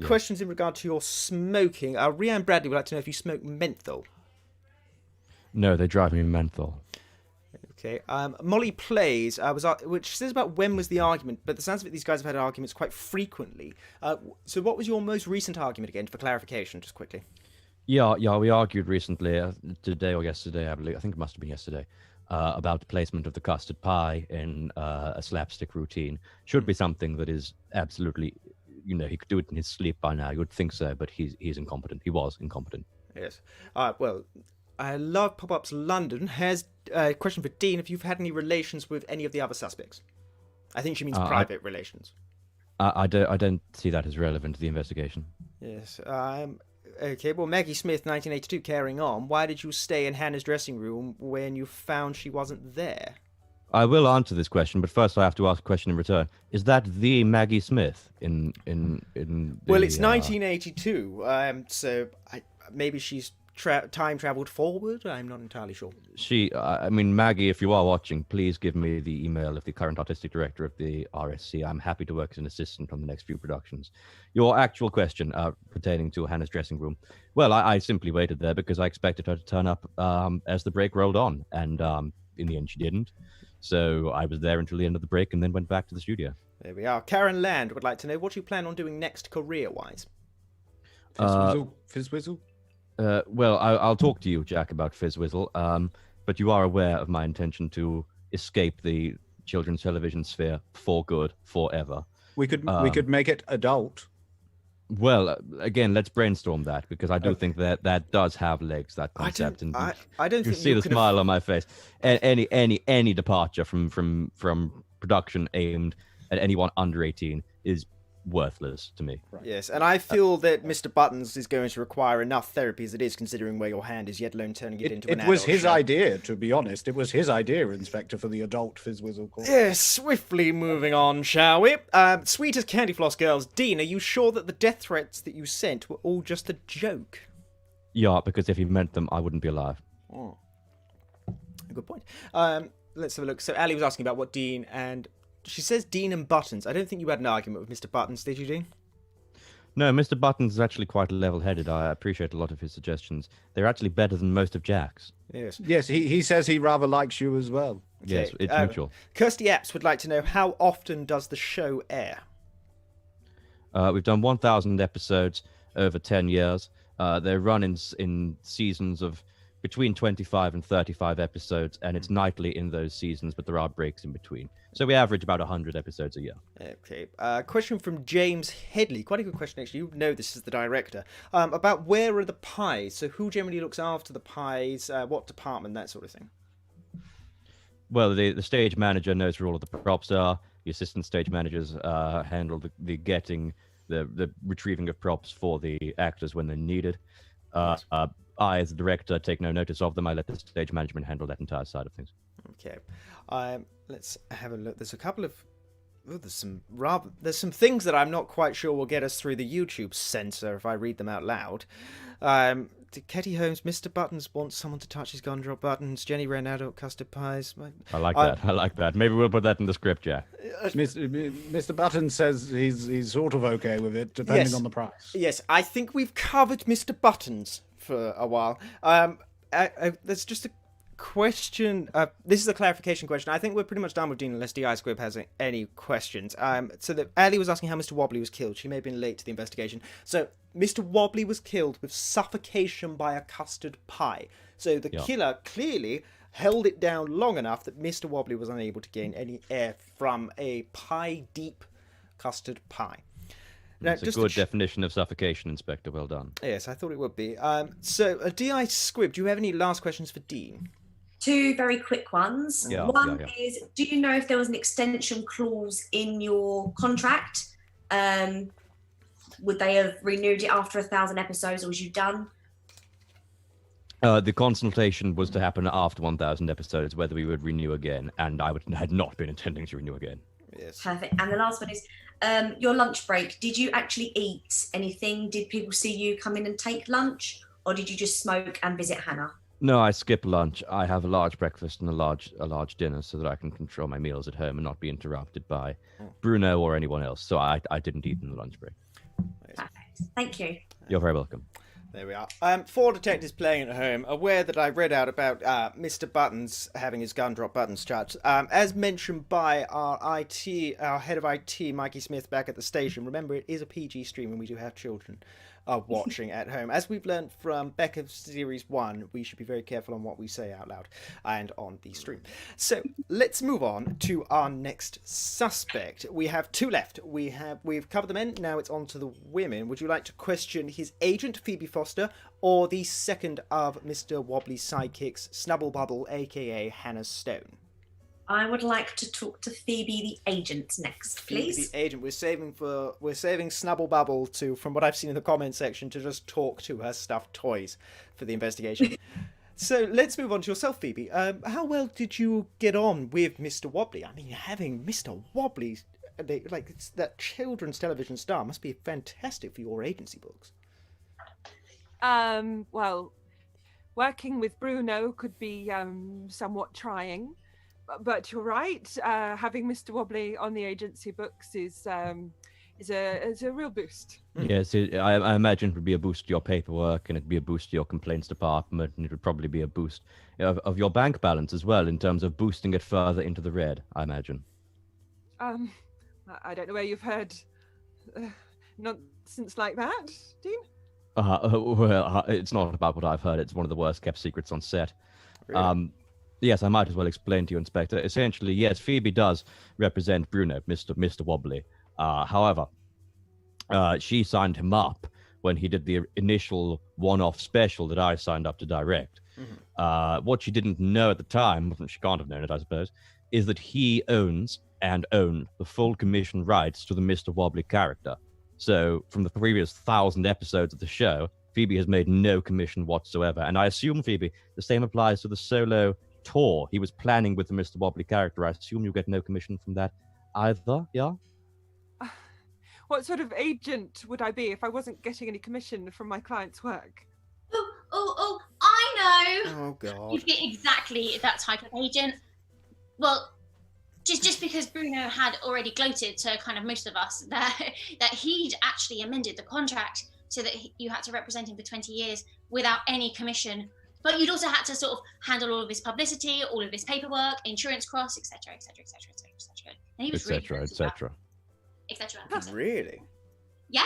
Speaker 1: Questions in regard to your smoking. Rhiann Bradley would like to know if you smoke menthol.
Speaker 4: No, they drive me menthol.
Speaker 1: Okay. Molly plays which says about when was the argument, but the sounds of it, these guys have had arguments quite frequently. So what was your most recent argument again, for clarification, just quickly?
Speaker 4: Yeah, we argued recently, today or yesterday, I believe. I think it must have been yesterday, about the placement of the custard pie in a slapstick routine. Should be something that is absolutely, he could do it in his sleep by now. You would think so, but he's incompetent. He was incompetent.
Speaker 1: Yes. Well, I love Pop-Ups London has a question for Dean, if you've had any relations with any of the other suspects. I think she means private relations.
Speaker 4: I don't see that as relevant to the investigation.
Speaker 1: Yes. Okay, well, Maggie Smith, 1982, carrying on. Why did you stay in Hannah's dressing room when you found she wasn't there?
Speaker 4: I will answer this question, but first I have to ask a question in return. Is that the Maggie Smith in
Speaker 1: Well, it's 1982, so maybe she's time traveled forward. I'm not entirely sure.
Speaker 4: Maggie, if you are watching, please give me the email of the current artistic director of the RSC. I'm happy to work as an assistant on the next few productions. Your actual question pertaining to Hannah's dressing room. Well, I simply waited there because I expected her to turn up as the break rolled on, and in the end she didn't. So I was there until the end of the break and then went back to the studio.
Speaker 1: There we are. Karen Land would like to know what you plan on doing next career-wise.
Speaker 3: Fizzle?
Speaker 4: Well, I'll talk to you, Jack, about Wizzle. But you are aware of my intention to escape the children's television sphere for good, forever.
Speaker 3: We could make it adult.
Speaker 4: Well, again, let's brainstorm that, because I do think that does have legs, that concept.
Speaker 1: I don't
Speaker 4: you
Speaker 1: think
Speaker 4: see the smile on my face. Any departure from production aimed at anyone under 18 is worthless to me.
Speaker 1: Right. Yes, and I feel that Mr. Buttons is going to require enough therapy as it is, considering where your hand is, yet alone turning it into an adult.
Speaker 3: It was his
Speaker 1: show.
Speaker 3: idea, to be honest. It was his idea, Inspector, for the adult Fizzle course.
Speaker 1: Yes, swiftly moving on, shall we? Sweet as candy floss girls. Dean, are you sure that the death threats that you sent were all just a joke?
Speaker 4: Yeah, because if he meant them, I wouldn't be alive.
Speaker 1: Oh. Good point. Let's have a look. So Ali was asking about what Dean and... She says Dean and Buttons. I don't think you had an argument with Mr. Buttons, did you, Dean?
Speaker 4: No, Mr. Buttons is actually quite level-headed. I appreciate a lot of his suggestions. They're actually better than most of Jack's.
Speaker 1: Yes.
Speaker 3: Yes, he says he rather likes you as well.
Speaker 1: Okay.
Speaker 4: Yes, it's mutual.
Speaker 1: Kirsty Epps would like to know, how often does the show air?
Speaker 4: We've done 1,000 episodes over 10 years. They're run in seasons of between 25 and 35 episodes, and it's nightly in those seasons, but there are breaks in between. So we average about 100 episodes a year.
Speaker 1: Okay. Question from James Headley. Quite a good question, actually. You know this is the director. About where are the pies? So who generally looks after the pies? What department? That sort of thing.
Speaker 4: Well, the stage manager knows where all of the props are. The assistant stage managers handle the getting, the retrieving of props for the actors when they're needed. I, as the director, take no notice of them. I let the stage management handle that entire side of things.
Speaker 1: Okay. Let's have a look. There's a couple of... there's some things that I'm not quite sure will get us through the YouTube censor if I read them out loud. Ketty Holmes, Mr. Buttons wants someone to touch his gumdrop buttons. Jenny Wren, adult custard pies.
Speaker 4: I like that. I like that. Maybe we'll put that in the script, Jack.
Speaker 3: Mr. Buttons says he's sort of okay with it, depending on the price.
Speaker 1: Yes, I think we've covered Mr. Buttons for a while. There's just a question. This is a clarification question. I think we're pretty much done with Dean unless DI Squib has any questions. So that Ali was asking how Mr. Wobbly was killed. She may have been late to the investigation. So Mr. Wobbly was killed with suffocation by a custard pie. So the killer clearly held it down long enough that Mr. Wobbly was unable to gain any air from a pie-deep custard pie. Now,
Speaker 4: That's a good definition of suffocation, Inspector. Well done.
Speaker 1: Yes, I thought it would be. So, DI Squib, do you have any last questions for Dean?
Speaker 2: Two very quick ones. One is, do you know if there was an extension clause in your contract? Would they have renewed it after 1,000 episodes, or was you done?
Speaker 4: The consultation was to happen after 1,000 episodes, whether we would renew again, and I had not been intending to renew again.
Speaker 1: Yes.
Speaker 2: Perfect. And the last one is, your lunch break. Did you actually eat anything? Did people see you come in and take lunch, or did you just smoke and visit Hannah?
Speaker 4: No, I skip lunch. I have a large breakfast and a large dinner so that I can control my meals at home and not be interrupted by Bruno or anyone else. So I didn't eat in the lunch break.
Speaker 2: Perfect. Thank you.
Speaker 4: You're very welcome.
Speaker 1: There we are. 4 detectives playing at home, aware that I read out about Mr. Buttons having his gun drop buttons charged. As mentioned by our head of IT, Mikey Smith, back at the station. Remember, it is a PG stream and we do have children watching at home. As we've learned from Becca Series 1, we should be very careful on what we say out loud and on the stream. So let's move on to our next suspect. We have 2 left. We've covered the men, now it's on to the women. Would you like to question his agent, Phoebe Foster, or the second of Mr. Wobbly's sidekicks, Snubble Bubble, aka Hannah Stone?
Speaker 2: I would like to talk to Phoebe the agent next, please.
Speaker 1: Phoebe the agent. We're saving Snubble Bubble to, from what I've seen in the comment section, to just talk to her stuffed toys for the investigation. So let's move on to yourself, Phoebe. How well did you get on with Mr. Wobbly? I mean, having Mr. Wobbly, it's that children's television star, must be fantastic for your agency books.
Speaker 5: Well, working with Bruno could be somewhat trying. But you're right. Having Mr. Wobbly on the agency books is a real boost.
Speaker 4: Yes, I imagine it would be a boost to your paperwork, and it'd be a boost to your complaints department, and it would probably be a boost of your bank balance as well, in terms of boosting it further into the red, I imagine.
Speaker 5: I don't know where you've heard nonsense like that, Dean.
Speaker 4: Well, it's not about what I've heard. It's one of the worst kept secrets on set. Really? Yes, I might as well explain to you, Inspector. Essentially, yes, Phoebe does represent Bruno, Mr. Wobbly. However, she signed him up when he did the initial one-off special that I signed up to direct. Mm-hmm. What she didn't know at the time, she can't have known it, I suppose, is that he owns and owned the full commission rights to the Mr. Wobbly character. So, from the previous 1,000 episodes of the show, Phoebe has made no commission whatsoever. And I assume, Phoebe, the same applies to the solo tour he was planning with the Mr. Wobbly character. I assume you'll get no commission from that either, yeah?
Speaker 5: What sort of agent would I be if I wasn't getting any commission from my client's work?
Speaker 6: Oh, I know.
Speaker 1: Oh, God.
Speaker 6: You'd be exactly that type of agent. Well, just because Bruno had already gloated to kind of most of us that he'd actually amended the contract so that you had to represent him for 20 years without any commission. But you'd also had to sort of handle all of his publicity, all of his paperwork, insurance costs, etc., etc., etc., etc., etc. And he was
Speaker 4: etc., etc.
Speaker 6: etc.
Speaker 1: Really?
Speaker 6: Yeah.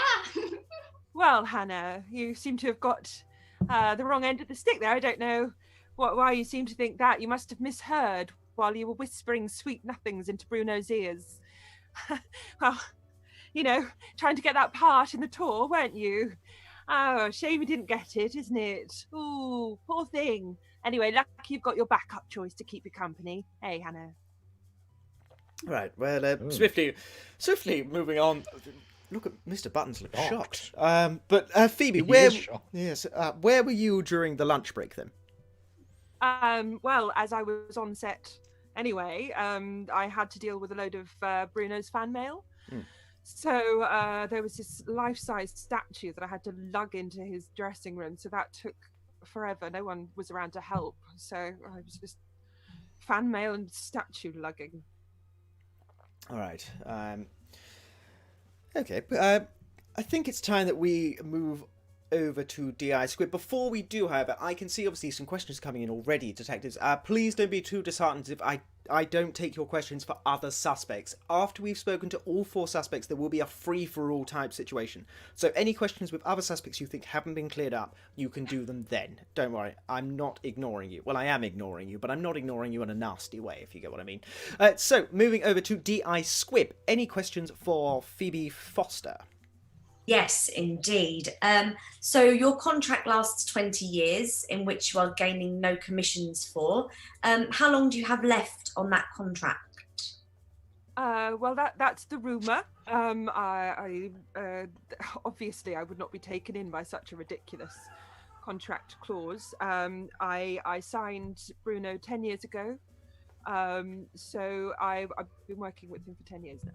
Speaker 5: Well, Hannah, you seem to have got the wrong end of the stick there. I don't know why you seem to think that. You must have misheard while you were whispering sweet nothings into Bruno's ears. Well, trying to get that part in the tour, weren't you? Oh, shame you didn't get it, isn't it? Ooh, poor thing. Anyway, lucky you've got your backup choice to keep you company. Hey, Hannah.
Speaker 1: Right, well, swiftly moving on. Look at Mr. Buttons look shocked. But Phoebe, where were you during the lunch break then?
Speaker 5: Well, as I was on set anyway, I had to deal with a load of Bruno's fan mail. So there was this life-size statue that I had to lug into his dressing room. So that took forever. No one was around to help. So I was just fan mail and statue lugging.
Speaker 1: All right. Okay. I think it's time that we move over to DI Squid. Before we do, however, I can see obviously some questions coming in already, detectives. Please don't be too disheartened if I don't take your questions for other suspects. After we've spoken to all 4 suspects, there will be a free-for-all type situation. So any questions with other suspects you think haven't been cleared up, you can do them then. Don't worry, I'm not ignoring you. Well, I am ignoring you, but I'm not ignoring you in a nasty way, if you get what I mean. So, moving over to DI Squib. Any questions for Phoebe Foster?
Speaker 2: Yes, indeed. So your contract lasts 20 years, in which you are gaining no commissions for. How long do you have left on that contract?
Speaker 5: Well, that's the rumour. I obviously I would not be taken in by such a ridiculous contract clause. I signed Bruno 10 years ago, so I've been working with him for 10 years now.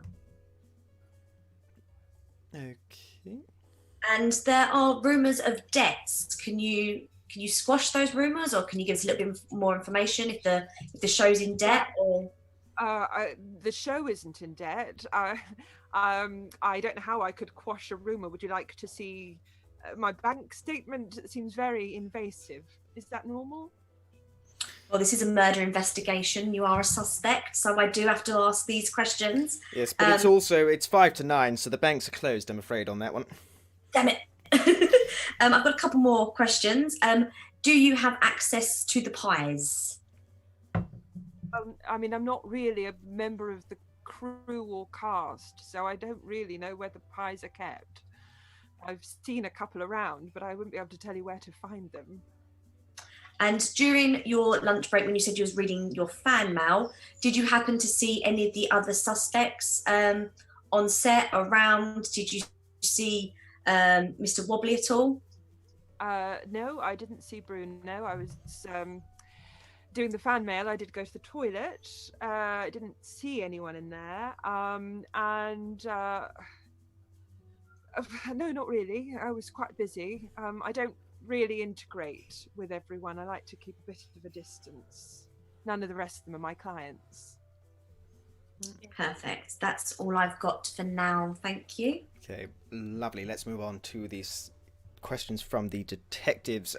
Speaker 1: Okay.
Speaker 2: And there are rumours of debts. Can you squash those rumours, or can you give us a little bit more information if the show's in debt? Or
Speaker 5: the show isn't in debt. I don't know how I could quash a rumour. Would you like to see My bank statement seems very invasive. Is that normal?
Speaker 2: Well, this is a murder investigation. You are a suspect, so I do have to ask these questions.
Speaker 1: Yes, but it's 5 to 9, so the banks are closed, I'm afraid, on that one.
Speaker 2: Damn it. I've got a couple more questions. Do you have access to the pies?
Speaker 5: I mean, I'm not really a member of the crew or cast, so I don't really know where the pies are kept. I've seen a couple around, but I wouldn't be able to tell you where to find them.
Speaker 2: And during your lunch break, when you said you was reading your fan mail, did you happen to see any of the other suspects on set, around? Did you see Mr. Wobbly at all?
Speaker 5: No, I didn't see Bruno. I was doing the fan mail. I did go to the toilet. I didn't see anyone in there. No, not really. I was quite busy. I don't really integrate with everyone. I like to keep a bit of a distance. None of the rest of them are my clients.
Speaker 2: Perfect. That's all I've got for now. Thank you.
Speaker 1: Okay, lovely. Let's move on to these questions from the detectives.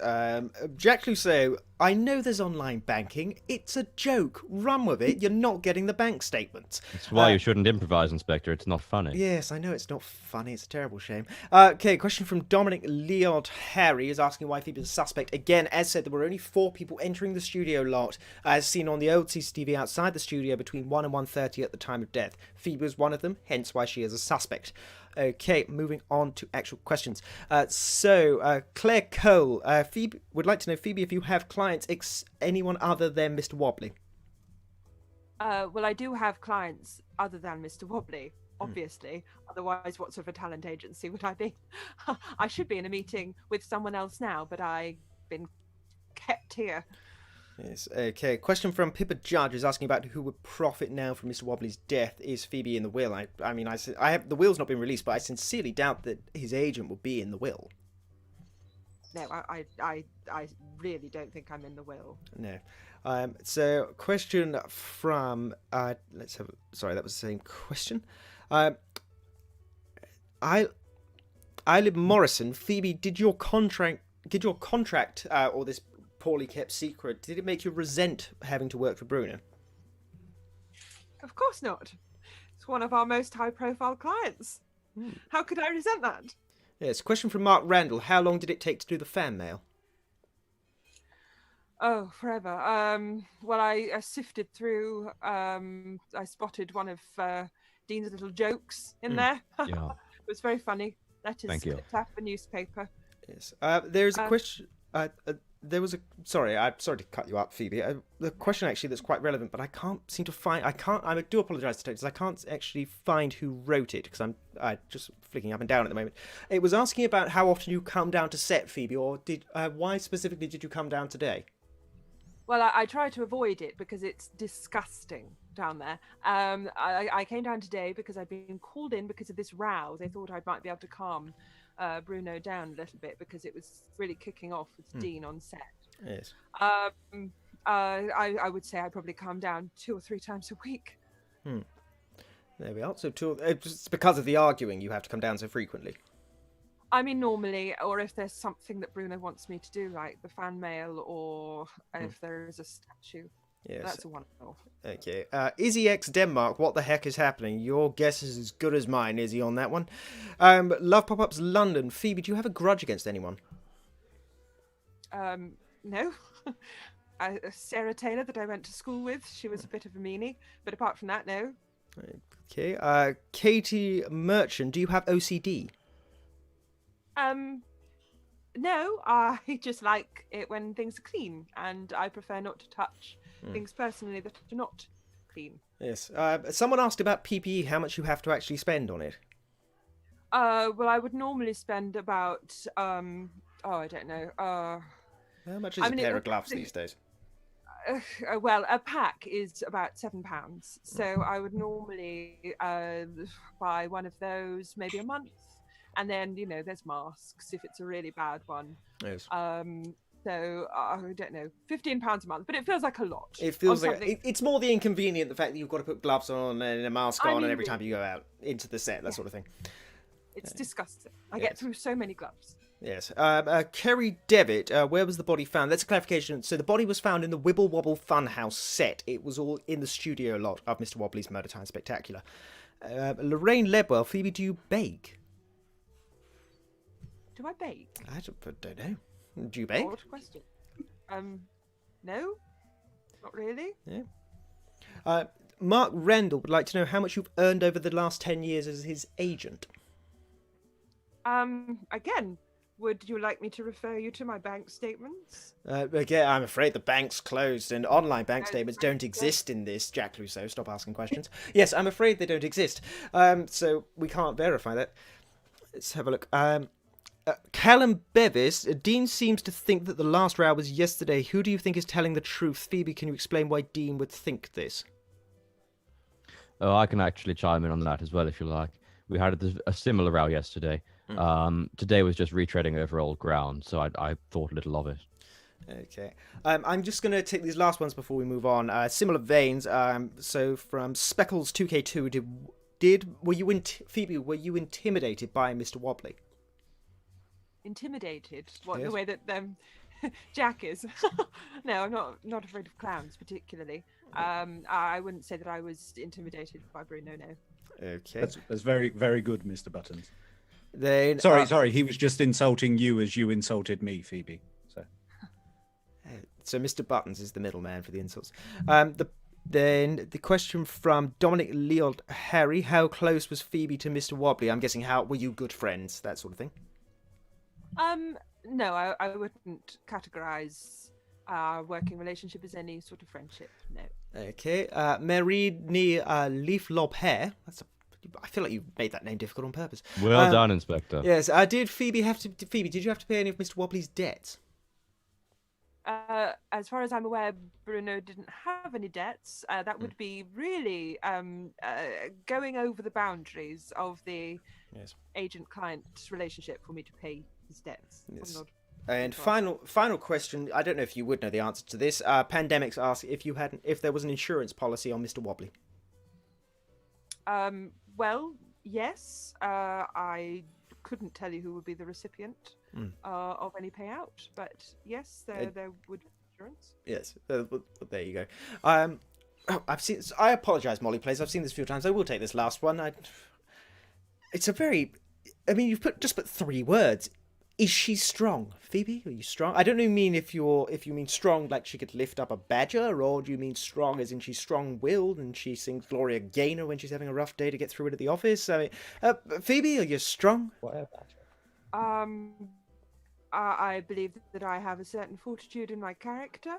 Speaker 1: Jack Clouseau, I know there's online banking. It's a joke. Run with it. You're not getting the bank statements.
Speaker 4: That's why you shouldn't improvise, Inspector. It's not funny.
Speaker 1: Yes, I know it's not funny. It's a terrible shame. Okay, question from Dominic Leod Harry is asking why Phoebe is a suspect. Again, as said, there were only 4 people entering the studio lot, as seen on the old CCTV outside the studio between 1 and 1:30 at the time of death. Phoebe was one of them, hence why she is a suspect. Okay, moving on to actual questions. Claire Cole, Phoebe would like to know, Phoebe, if you have clients, anyone other than Mr. Wobbly.
Speaker 5: Well, I do have clients other than Mr. Wobbly, obviously. Otherwise, what sort of a talent agency would I be? I should be in a meeting with someone else now, but I've been kept here.
Speaker 1: Yes. Okay. Question from Pippa Judge is asking about who would profit now from Mr. Wobbly's death. Is Phoebe in the will? I have the will's not been released, but I sincerely doubt that his agent will be in the will.
Speaker 5: No, I really don't think I'm in the will.
Speaker 1: No. So question from let's have. Sorry, that was the same question. I live Morrison. Phoebe, did your contract or this poorly kept secret, did it make you resent having to work for Bruno?
Speaker 5: Of course not. It's one of our most high-profile clients. How could I resent that?
Speaker 1: Yes. Question from Mark Randall. How long did it take to do the fan mail?
Speaker 5: Oh, forever. Well, I sifted through. I spotted one of Dean's little jokes in there.
Speaker 4: Yeah.
Speaker 5: It was very funny. That is
Speaker 4: Thank you.
Speaker 5: clipped out of a newspaper.
Speaker 1: Yes. There's a question. Sorry to cut you up, Phoebe. The question actually that's quite relevant, but I can't seem to find. I do apologise to detectives. I can't actually find who wrote it because I'm just flicking up and down at the moment. It was asking about how often you come down to set, Phoebe, or why specifically did you come down today?
Speaker 5: Well, I try to avoid it because it's disgusting down there. I came down today because I'd been called in because of this row. They thought I might be able to calm Bruno down a little bit because it was really kicking off with Dean on set.
Speaker 1: Yes.
Speaker 5: I would say I probably calm down 2 or 3 times a week.
Speaker 1: There we are. So it's because of the arguing you have to come down so frequently.
Speaker 5: I mean, normally, or if there's something that Bruno wants me to do, like the fan mail, or if there is a statue.
Speaker 1: Yes.
Speaker 5: That's a one-off.
Speaker 1: Okay. Izzy X Denmark, what the heck is happening? Your guess is as good as mine, Izzy, on that one. Love Pop-Ups London. Phoebe, do you have a grudge against anyone?
Speaker 5: No. Sarah Taylor, that I went to school with, she was a bit of a meanie. But apart from that, no.
Speaker 1: Okay. Katie Merchant, do you have OCD?
Speaker 5: No, I just like it when things are clean, and I prefer not to touch things personally that are not clean.
Speaker 1: Yes. Someone asked about PPE, how much you have to actually spend on it.
Speaker 5: Well, I would normally spend about, I don't know.
Speaker 1: How much is a pair of gloves these days?
Speaker 5: Well, a pack is about £7, so I would normally buy one of those maybe a month. And then, there's masks if it's a really bad one.
Speaker 1: Yes.
Speaker 5: So, I don't know, £15 a month, but it feels like a lot.
Speaker 1: It feels like it's more the inconvenient, the fact that you've got to put gloves on and a mask on and every time you go out into the set, that sort of thing.
Speaker 5: It's disgusting. I get through so many gloves.
Speaker 1: Yes. Kerry Devitt, where was the body found? That's a clarification. So the body was found in the Wibble Wobble Funhouse set. It was all in the studio lot of Mr. Wobbly's Murdertime Spectacular. Lorraine Ledwell, Phoebe, do you bake?
Speaker 5: Do I bake?
Speaker 1: I don't know. Do you bake?
Speaker 5: Odd question. No, not really.
Speaker 1: Yeah. Mark Rendell would like to know how much you've earned over the last 10 years as his agent.
Speaker 5: Again, would you like me to refer you to my bank statements?
Speaker 1: Again, I'm afraid the bank's closed and online bank statements don't exist in this. Jack Clouseau, stop asking questions. Yes, I'm afraid they don't exist. So we can't verify that. Let's have a look. Callum Bevis, Dean seems to think that the last row was yesterday. Who do you think is telling the truth? Phoebe, can you explain why Dean would think this?
Speaker 4: Oh, I can actually chime in on that as well if you like. We had a similar row yesterday. Today was just retreading over old ground, so I thought little of it.
Speaker 1: Okay. I'm just going to take these last ones before we move on. Similar veins. So from Speckles 2K2, Phoebe, were you intimidated by Mr. Wobbly?
Speaker 5: Intimidated? What,
Speaker 1: Yes.
Speaker 5: the way that Jack is? No, I'm not afraid of clowns particularly. I wouldn't say that I was intimidated by Bruno, no.
Speaker 1: Okay.
Speaker 3: That's very, very good, Mr. Buttons.
Speaker 1: Then,
Speaker 3: Sorry, he was just insulting you as you insulted me, Phoebe.
Speaker 1: So Mr. Buttons is the middleman for the insults. Then the question from Dominic Leod Harry: how close was Phoebe to Mr. Wobbly? I'm guessing were you good friends, that sort of thing.
Speaker 5: No, I wouldn't categorize our working relationship as any sort of friendship. No.
Speaker 1: Okay. Mary Leaf Lob Hair. I feel like you made that name difficult on purpose.
Speaker 4: Well done, Inspector.
Speaker 1: Yes. Did Phoebe did you have to pay any of Mr. Wobbly's debts?
Speaker 5: As far as I'm aware, Bruno didn't have any debts. That would be really going over the boundaries of the agent-client relationship for me to pay his debts.
Speaker 1: Yes. And final question. I don't know if you would know the answer to this. Pandemics asked if there was an insurance policy on Mr. Wobbly.
Speaker 5: Well, yes. I couldn't tell you who would be the recipient of any payout, but yes, there would be insurance.
Speaker 1: Yes, there you go. I've seen. I apologise, Molly Plays. I've seen this a few times. I will take this last one. It's a very. I mean, you've just put 3 words. Is she strong, Phoebe? Are you strong? I don't mean if you mean strong like she could lift up a badger, or do you mean strong as in she's strong-willed and she sings Gloria Gaynor when she's having a rough day to get through it at the office? I mean, Phoebe, are you strong?
Speaker 5: I believe that I have a certain fortitude in my character.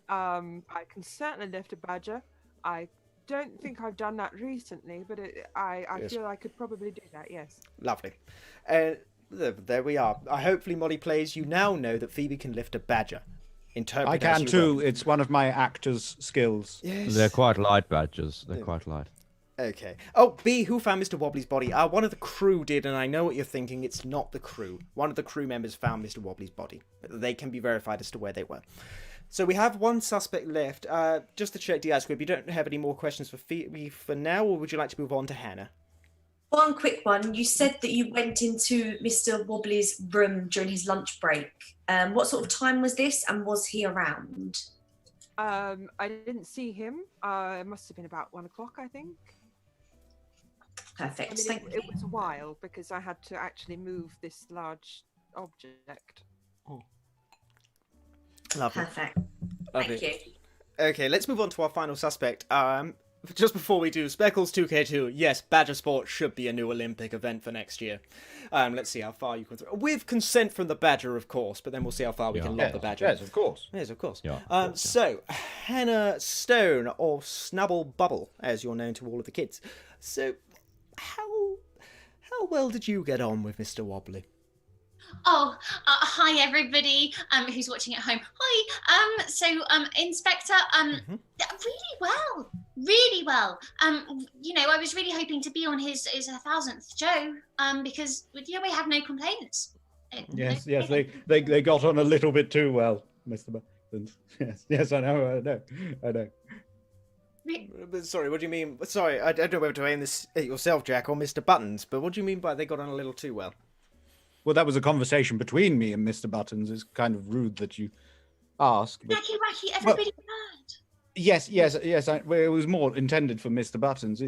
Speaker 5: I can certainly lift a badger. I don't think I've done that recently, but I feel I could probably do that. Yes.
Speaker 1: Lovely. There we are. Hopefully, Molly Plays, you now know that Phoebe can lift a badger.
Speaker 3: I can too. It's one of my actor's skills.
Speaker 1: Yes.
Speaker 4: They're quite light badgers. They're quite light.
Speaker 1: Okay. Oh, B, who found Mr. Wobbly's body? One of the crew did, and I know what you're thinking. It's not the crew. One of the crew members found Mr. Wobbly's body. They can be verified as to where they were. So we have one suspect left. Just to check, DI Squib, you don't have any more questions for Phoebe for now, or would you like to move on to Hannah?
Speaker 2: One quick one. You said that you went into Mr. Wobbly's room during his lunch break. What sort of time was this, and was he around?
Speaker 5: I didn't see him. It must have been about 1 o'clock, I think.
Speaker 2: Perfect.
Speaker 5: I mean, it was a while because I had to actually move this large object.
Speaker 1: Lovely.
Speaker 2: Perfect.
Speaker 1: Lovely.
Speaker 2: Thank you.
Speaker 1: Okay, let's move on to our final suspect. Just before we do, Speckles 2K2, yes, Badger Sport should be a new Olympic event for next year. Let's see how far you can throw. With consent from the Badger, of course, but then we'll see how far we can lob the Badger.
Speaker 3: Yes, of course.
Speaker 1: Yes, of course.
Speaker 4: Yeah,
Speaker 1: So, Hannah Stone, or Snubble Bubble, as you're known to all of the kids. So, how well did you get on with Mr. Wobbly?
Speaker 6: Oh, hi everybody who's watching at home. Hi. Inspector, really well. I was really hoping to be on his 1,000th show. Because we have no complaints.
Speaker 3: Yes, they got on a little bit too well, Mr. Buttons. Yes, I know.
Speaker 1: Sorry, what do you mean? Sorry, I don't know whether to aim this at yourself, Jack, or Mr. Buttons, but what do you mean by they got on a little too well?
Speaker 3: Well, that was a conversation between me and Mr. Buttons. It's kind of rude that you ask. But...
Speaker 6: Wacky, everybody heard.
Speaker 3: Yes. It was more intended for Mr. Buttons.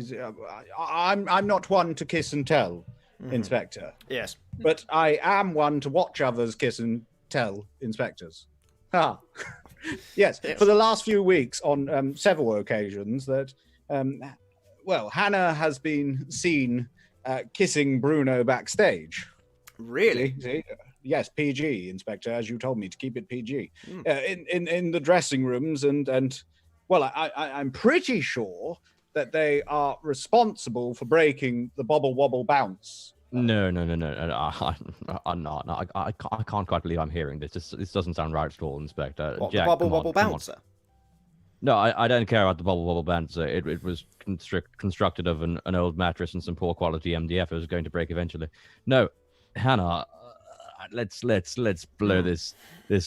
Speaker 3: I'm not one to kiss and tell, Inspector.
Speaker 1: Yes.
Speaker 3: But I am one to watch others kiss and tell inspectors. Ah. Yes. For the last few weeks, on several occasions, that Hannah has been seen kissing Bruno backstage.
Speaker 1: Really?
Speaker 3: See? Yes, PG, Inspector, as you told me to keep it PG. In the dressing rooms, and I'm pretty sure that they are responsible for breaking the bobble wobble bounce.
Speaker 4: No. I can't quite believe I'm hearing this. This doesn't sound right at all, Inspector.
Speaker 1: What,
Speaker 4: Jack,
Speaker 1: the bobble
Speaker 4: come on,
Speaker 1: wobble
Speaker 4: come on.
Speaker 1: bouncer?
Speaker 4: No, I don't care about the bubble wobble bouncer. It was constructed of an old mattress and some poor quality MDF. It was going to break eventually. No, Hannah, let's blow this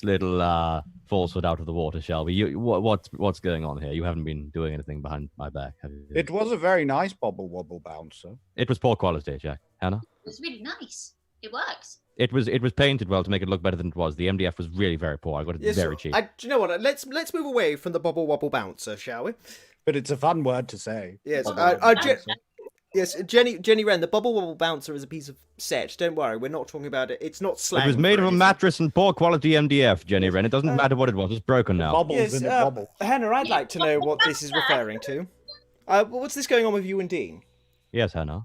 Speaker 4: little falsehood out of the water, shall we? What's going on here? You haven't been doing anything behind my back, have you?
Speaker 3: It was a very nice bobble wobble bouncer.
Speaker 4: It was poor quality, Jack. Hannah?
Speaker 6: It was really nice. It works.
Speaker 4: It was painted well to make it look better than it was. The MDF was really very poor. I got it very cheap.
Speaker 1: Do you know what? Let's move away from the bobble wobble bouncer, shall we?
Speaker 3: But it's a fun word to say.
Speaker 1: Yes. Yes, Jenny Wren, the bubble wobble bouncer is a piece of set. Don't worry, we're not talking about it. It's not slang.
Speaker 4: It was made of a mattress and poor quality MDF, Jenny Wren. It doesn't matter what it was. It's broken now.
Speaker 3: Bubbles in a bubble.
Speaker 1: Hannah, I'd like to know what this is referring to. What's this going on with you and Dean?
Speaker 4: Yes, Hannah.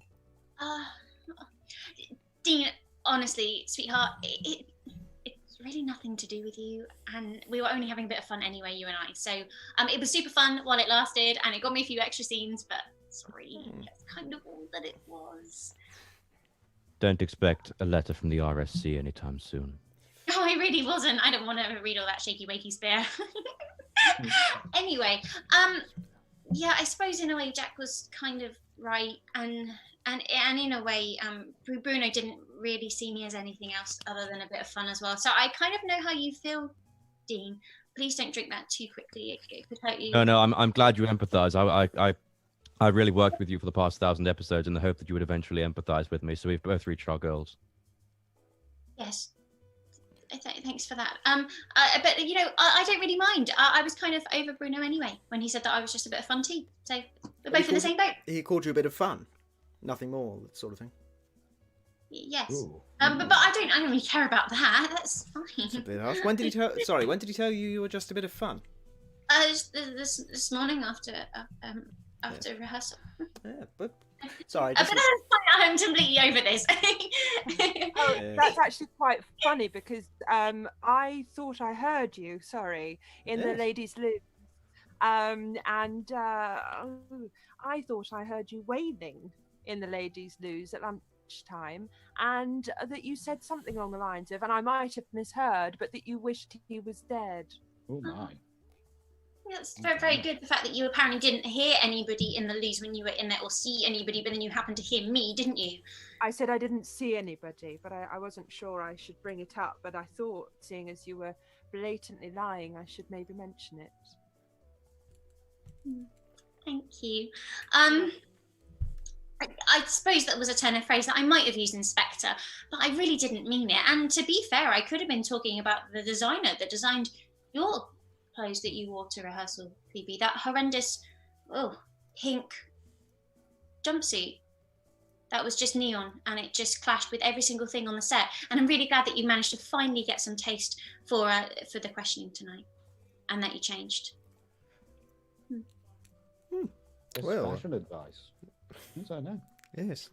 Speaker 6: Dean, honestly, sweetheart, it's really nothing to do with you, and we were only having a bit of fun anyway, you and I. So it was super fun while it lasted, and it got me a few extra scenes, but sorry, that's kind of all that it was.
Speaker 4: Don't expect a letter from the RSC anytime soon.
Speaker 6: Oh, I really wasn't. I don't want to read all that shaky wakey spare. Anyway, yeah, I suppose in a way Jack was kind of right, and in a way, Bruno didn't really see me as anything else other than a bit of fun as well. So I kind of know how you feel, Dean. Please don't drink that too quickly. It could hurt you.
Speaker 4: No, I'm glad you empathise. I really worked with you for the past 1,000 episodes in the hope that you would eventually empathise with me. So we've both reached our goals.
Speaker 6: Yes. Thanks for that. But you know, I don't really mind. I was kind of over Bruno anyway when he said that I was just a bit of fun too. So we're both in the same boat.
Speaker 1: He called you a bit of fun. Nothing more, that sort of thing.
Speaker 6: Yes.
Speaker 3: Ooh.
Speaker 6: But I don't really care about that. That's fine.
Speaker 1: It's a bit harsh. When did he tell you you were just a bit of fun?
Speaker 6: This morning after rehearsal.
Speaker 1: Yeah, but sorry.
Speaker 6: But I'm completely over this.
Speaker 5: That's actually quite funny because I thought I heard you. Sorry, in the ladies' loo. I thought I heard you wailing in the ladies' loos at lunchtime, and that you said something along the lines of, and I might have misheard, but that you wished he was dead.
Speaker 3: Oh my.
Speaker 6: That's very, very good. The fact that you apparently didn't hear anybody in the loos when you were in there, or see anybody, but then you happened to hear me, didn't you?
Speaker 5: I said I didn't see anybody, but I wasn't sure I should bring it up. But I thought, seeing as you were blatantly lying, I should maybe mention it.
Speaker 6: Thank you. I suppose that was a turn of phrase that I might have used, Inspector, but I really didn't mean it. And to be fair, I could have been talking about the designer that designed your clothes that you wore to rehearsal, Phoebe. That horrendous, pink jumpsuit. That was just neon, and it just clashed with every single thing on the set. And I'm really glad that you managed to finally get some taste for the questioning tonight, and that you changed.
Speaker 3: Well, fashion advice. Yes, I know.
Speaker 1: Yes.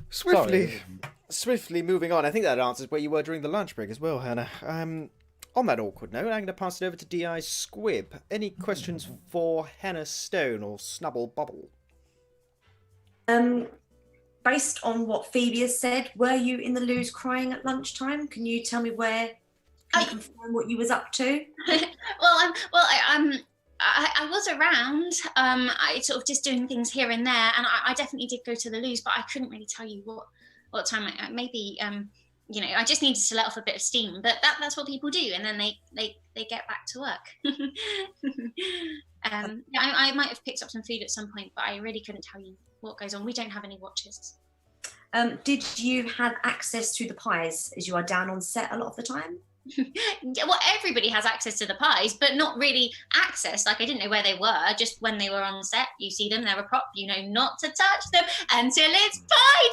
Speaker 1: Swiftly moving on. I think that answers where you were during the lunch break as well, Hannah. On that awkward note, I'm going to pass it over to D.I. Squib. Any questions for Hannah Stone or Snubble Bubble?
Speaker 2: Based on what Phoebe has said, were you in the loos crying at lunchtime? Can you tell me where? Can you confirm what you was up to?
Speaker 6: I was around. I sort of just doing things here and there, and I definitely did go to the loos, but I couldn't really tell you what time. Maybe I just needed to let off a bit of steam. But that's what people do, and then they get back to work. I might have picked up some food at some point, but I really couldn't tell you what goes on. We don't have any watches.
Speaker 2: Did you have access to the pies as you are down on set a lot of the time?
Speaker 6: Well, everybody has access to the pies, but not really access. Like, I didn't know where they were. Just when they were on set, you see them, they're a prop. You know not to touch them until it's pie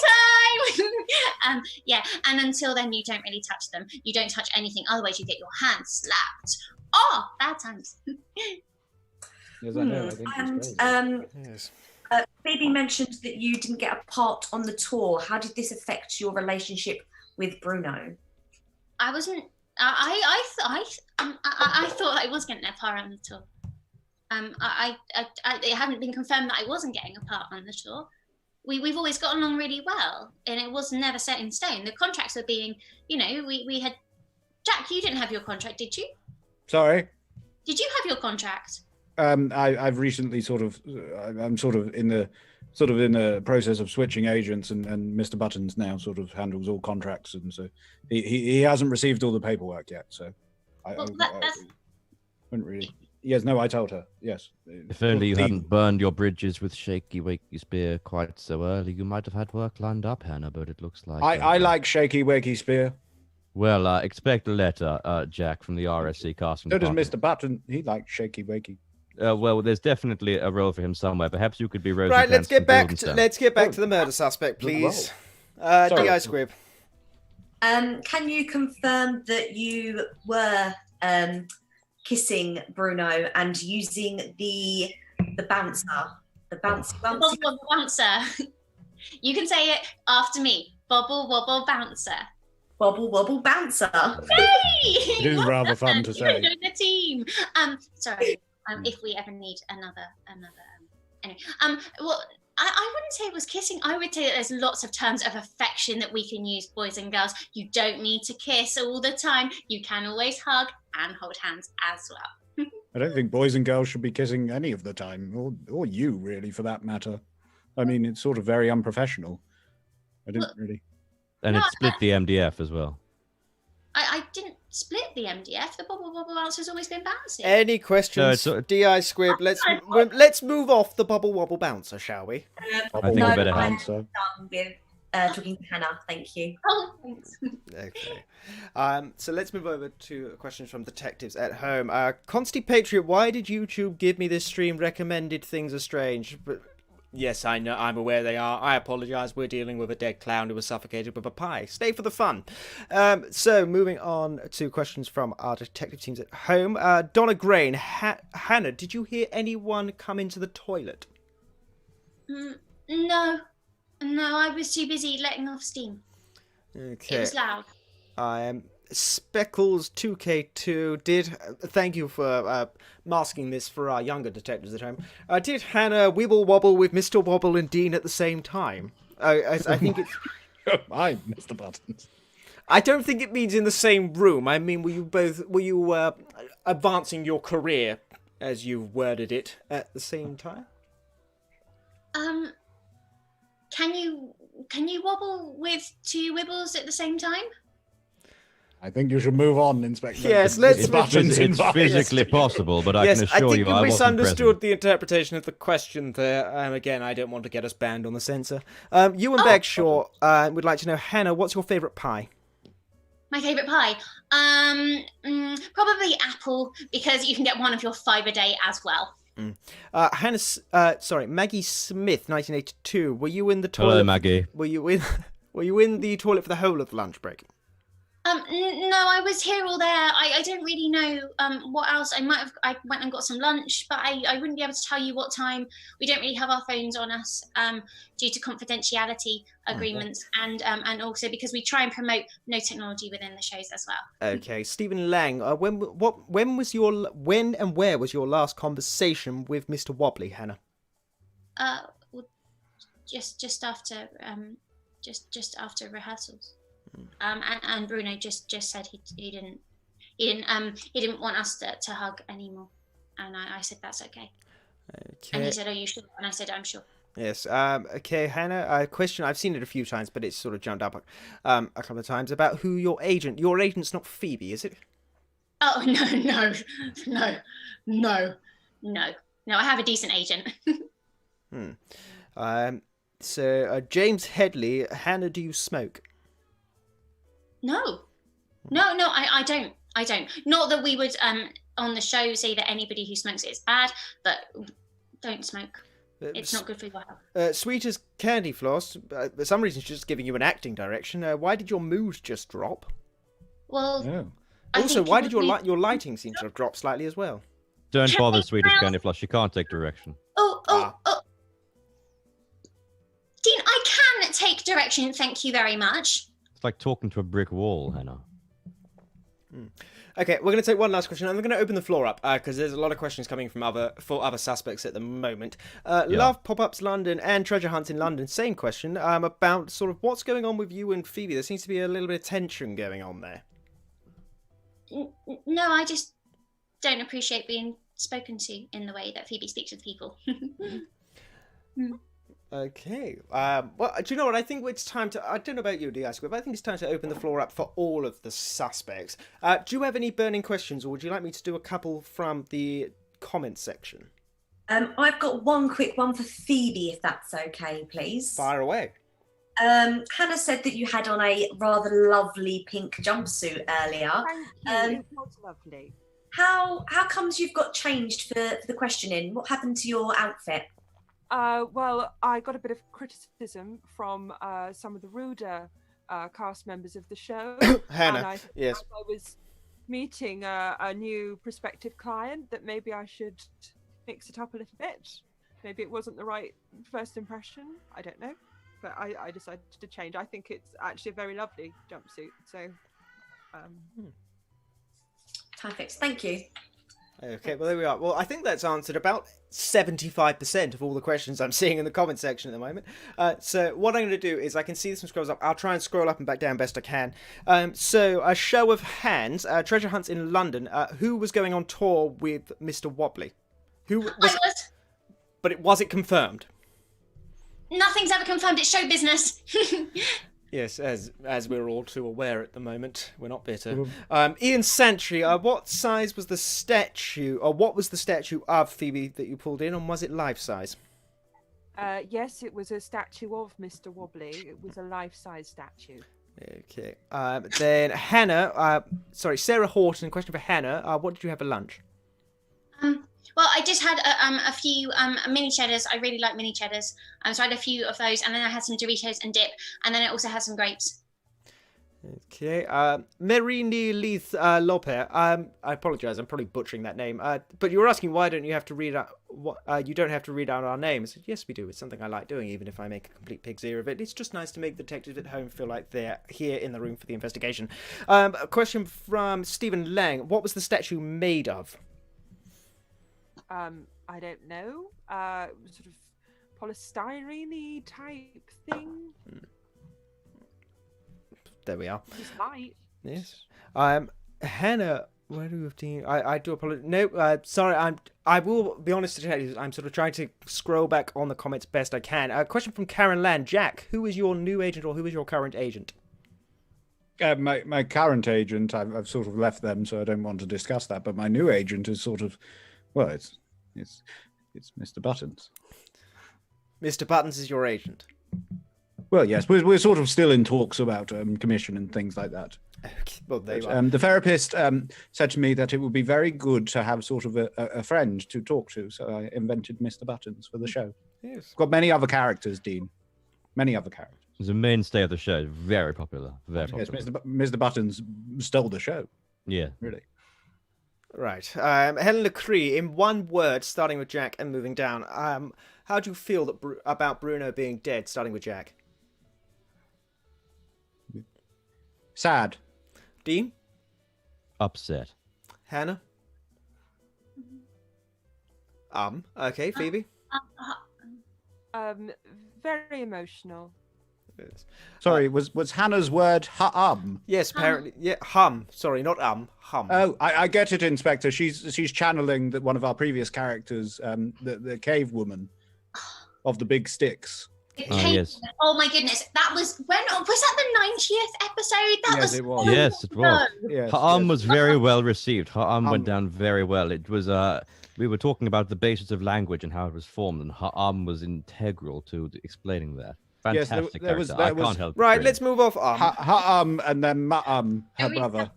Speaker 6: time. Yeah, and until then, you don't really touch them. You don't touch anything, otherwise you get your hands slapped. Oh, bad times.
Speaker 3: Yes, I know. I think it's
Speaker 2: And
Speaker 3: crazy.
Speaker 1: Yes.
Speaker 2: Phoebe mentioned that you didn't get a part on the tour. How did this affect your relationship with Bruno?
Speaker 6: I wasn't. I thought I was getting a part on the tour. It hadn't been confirmed that I wasn't getting a part on the tour. We've always got along really well, and it was never set in stone. The contracts were being, we had. Jack, you didn't have your contract, did you?
Speaker 3: Sorry.
Speaker 6: Did you have your contract?
Speaker 3: I've recently I'm sort of in the process of switching agents, and Mr. Buttons now sort of handles all contracts, and so he hasn't received all the paperwork yet. So I wouldn't really. Yes, no, I told her. Yes.
Speaker 4: If only you hadn't burned your bridges with Shaky Wakey Spear quite so early, you might have had work lined up, Hannah. But it looks like
Speaker 3: I like Shaky Wakey Spear.
Speaker 4: Well, expect a letter, Jack, from the RSC casting.
Speaker 3: So does
Speaker 4: department.
Speaker 3: Mr. Button. He likes Shaky Wakey.
Speaker 4: Well, there's definitely a role for him somewhere. Perhaps you could be Rosie.
Speaker 1: Right, let's get back to
Speaker 4: Guildenstern.
Speaker 1: the murder suspect, please.
Speaker 3: Sorry.
Speaker 1: DI Squib.
Speaker 2: Can you confirm that you were kissing Bruno and using the bouncer, the bouncy
Speaker 6: Bobble wobble bouncer. You can say it after me. Bobble wobble bouncer.
Speaker 2: bobble wobble bouncer?
Speaker 6: Hey!
Speaker 3: It is rather fun to say.
Speaker 6: The team. Sorry. If we ever need another. Anyway. Well, I wouldn't say it was kissing. I would say that there's lots of terms of affection that we can use, boys and girls. You don't need to kiss all the time. You can always hug and hold hands as well.
Speaker 3: I don't think boys and girls should be kissing any of the time, or you really, for that matter. I mean, it's sort of very unprofessional. I didn't really.
Speaker 4: And
Speaker 6: No,
Speaker 4: it split the MDF as well.
Speaker 6: I didn't split the MDF. The bobble wobble bouncer's always been bouncing.
Speaker 1: Any questions?
Speaker 4: No,
Speaker 1: DI Squib, let's move off the bubble wobble bouncer, shall we?
Speaker 4: I think we better have.
Speaker 2: I'm done with talking to Hannah. Thank you.
Speaker 6: Oh, thanks.
Speaker 1: Okay. So let's move over to questions from detectives at home. Consti Patriot, why did YouTube give me this stream recommended things are strange? But yes, I know. I'm aware they are. I apologise. We're dealing with a dead clown who was suffocated with a pie. Stay for the fun. So moving on to questions from our detective teams at home. Donna Grain, Hannah, did you hear anyone come into the toilet?
Speaker 6: No, I was too busy letting off steam.
Speaker 1: Okay.
Speaker 6: It was loud.
Speaker 1: Speckles 2K2 did thank you for masking this for our younger detectives at home. Did Hannah wibble wobble with Mr. Wobble and Dean at the same time? I think it's.
Speaker 3: I Mr. Buttons.
Speaker 1: I don't think it means in the same room. I mean, were you advancing your career, as you worded it, at the same time?
Speaker 6: Can you wobble with two wibbles at the same time?
Speaker 3: I think you should move on, Inspector.
Speaker 1: Yes, let's
Speaker 3: Mr.
Speaker 1: move-
Speaker 3: Buttons
Speaker 4: It's
Speaker 3: involved.
Speaker 4: physically possible, but I
Speaker 1: Yes,
Speaker 4: can
Speaker 1: I
Speaker 4: assure
Speaker 1: think
Speaker 4: you
Speaker 1: you
Speaker 4: I wasn't
Speaker 1: misunderstood
Speaker 4: present.
Speaker 1: the interpretation of the question there. Again, I don't want to get us banned on the censor. You and Bagshaw would like to know, Hannah, what's your favourite pie?
Speaker 6: My favourite pie? Probably apple, because you can get one of your 5 a day as well.
Speaker 1: Maggie Smith, 1982. Were you in the toilet?
Speaker 4: Hello, Maggie.
Speaker 1: Were you in the toilet for the whole of the lunch break?
Speaker 6: No, I was here all there. I don't really know what else. I went and got some lunch, but I wouldn't be able to tell you what time. We don't really have our phones on us due to confidentiality agreements, and also because we try and promote no technology within the shows as well.
Speaker 1: Okay, Stephen Lang. When and where was your last conversation with Mr. Wobbly, Hannah?
Speaker 6: Well, just after rehearsals. And Bruno just said he didn't want us to hug anymore, and I said that's okay. And he said, "Are you sure?" And I said, "I'm sure."
Speaker 1: Yes. Okay, Hannah. A question. I've seen it a few times, but it's sort of jumped up a couple of times about who your agent. Your agent's not Phoebe, is it?
Speaker 6: Oh no! I have a decent agent.
Speaker 1: So, James Headley, Hannah, do you smoke?
Speaker 6: No, I don't. I don't. Not that we would on the show say that anybody who smokes it is bad, but don't smoke. It's not good for your health.
Speaker 1: Sweet as candy floss. For some reason, she's just giving you an acting direction. Why did your mood just drop?
Speaker 6: Well,
Speaker 1: also, why did your lighting seem to have dropped slightly as well?
Speaker 4: Don't bother, Sweet as candy floss. She can't take direction.
Speaker 6: Oh. Dean, I can take direction. Thank you very much.
Speaker 4: It's like talking to a brick wall, Hannah.
Speaker 1: Okay, we're going to take one last question, and we're going to open the floor up because there's a lot of questions coming from other suspects at the moment. Love Pop-Ups London and Treasure Hunts in London, same question about sort of what's going on with you and Phoebe. There seems to be a little bit of tension going on there.
Speaker 6: No, I just don't appreciate being spoken to in the way that Phoebe speaks with people.
Speaker 1: Okay. Well, do you know what? I think it's time to... I don't know about you, Diaz, but I think it's time to open the floor up for all of the suspects. Do you have any burning questions, or would you like me to do a couple from the comments section?
Speaker 2: I've got one quick one for Phoebe, if that's okay, please.
Speaker 1: Fire away.
Speaker 2: Hannah said that you had on a rather lovely pink jumpsuit earlier.
Speaker 5: Thank you. It was lovely.
Speaker 2: How comes you've got changed for the questioning? What happened to your outfit?
Speaker 5: Well, I got a bit of criticism from some of the ruder cast members of the show.
Speaker 1: Hannah,
Speaker 5: and I
Speaker 1: yes.
Speaker 5: I was meeting a new prospective client that maybe I should mix it up a little bit. Maybe it wasn't the right first impression. I don't know. But I decided to change. I think it's actually a very lovely jumpsuit. So,
Speaker 2: Perfect. Thank you.
Speaker 1: Okay, well, there we are. Well, I think that's answered about 75% of all the questions I'm seeing in the comment section at the moment. So what I'm going to do is I can see some scrolls up. I'll try and scroll up and back down best I can. So a show of hands, Treasure Hunts in London. Who was going on tour with Mr. Wobbly? Who was?
Speaker 6: I was.
Speaker 1: But was it confirmed?
Speaker 6: Nothing's ever confirmed. It's show business.
Speaker 1: Yes, as we're all too aware at the moment. We're not bitter. Ian Santry, what size was the statue, or what was the statue of Phoebe that you pulled in, and was it life size?
Speaker 5: Yes, it was a statue of Mr. Wobbly. It was a life-size statue.
Speaker 1: Okay. Then Hannah, Sarah Horton, question for Hannah. What did you have for lunch?
Speaker 6: Well, I just had a few mini cheddars. I really like mini cheddars. So I had a few of those, and then I had some Doritos and dip, and then I also had some grapes.
Speaker 1: Okay. Merini Leith Lope. I apologise. I'm probably butchering that name. But you were asking why don't you have to read out you don't have to read out our name. I said, yes, we do. It's something I like doing, even if I make a complete pig's ear of it. It's just nice to make the detectives at home feel like they're here in the room for the investigation. A question from Stephen Lang. What was the statue made of?
Speaker 5: I don't know. Sort of polystyrene-y type thing.
Speaker 1: There we are.
Speaker 5: It's light.
Speaker 1: Yes. Hannah, where do we have to? I do apologize. No, sorry. I will be honest to tell you, I'm sort of trying to scroll back on the comments best I can. A question from Karen Land. Jack, who is your new agent, or who is your current agent?
Speaker 3: My current agent, I've sort of left them, so I don't want to discuss that. But my new agent is sort of, well, it's Mr. Buttons.
Speaker 1: Mr. Buttons is your agent.
Speaker 3: Well, yes, we're sort of still in talks about commission and things like that.
Speaker 1: Okay, well, there you are.
Speaker 3: The therapist said to me that it would be very good to have sort of a friend to talk to, so I invented Mr. Buttons for the show.
Speaker 1: Yes.
Speaker 3: Got many other characters, Dean. Many other characters.
Speaker 4: He's a mainstay of the show. Very popular. Very popular.
Speaker 3: Yes, Mr. Buttons stole the show.
Speaker 4: Yeah.
Speaker 3: Really.
Speaker 1: Right. Helen LeCree, in one word, starting with Jack and moving down. How do you feel about Bruno being dead, starting with Jack?
Speaker 3: Sad.
Speaker 1: Dean?
Speaker 4: Upset.
Speaker 1: Hannah? Okay, Phoebe?
Speaker 5: Very emotional.
Speaker 1: Yes.
Speaker 3: Sorry, was Hannah's word
Speaker 1: Yes, apparently. Yeah, hum. Sorry, not hum.
Speaker 3: Oh, I get it, Inspector. She's channeling one of our previous characters, the cave woman of the big sticks.
Speaker 4: yes.
Speaker 6: Oh my goodness, that was when was that the 90th episode? That
Speaker 3: Yes,
Speaker 6: was
Speaker 3: it was.
Speaker 4: Yes, it was.
Speaker 3: Yes,
Speaker 4: Her arm
Speaker 3: yes.
Speaker 4: was very well received. Her arm went
Speaker 3: Um,
Speaker 4: down very well. It was we were talking about the basis of language and how it was formed, and her arm was integral to explaining that.
Speaker 3: Yes,
Speaker 4: Fantastic
Speaker 3: there was-
Speaker 4: character.
Speaker 3: there
Speaker 4: I
Speaker 3: was-
Speaker 4: can't help.
Speaker 1: Right,
Speaker 4: but
Speaker 1: let's move off.
Speaker 3: And then her brother.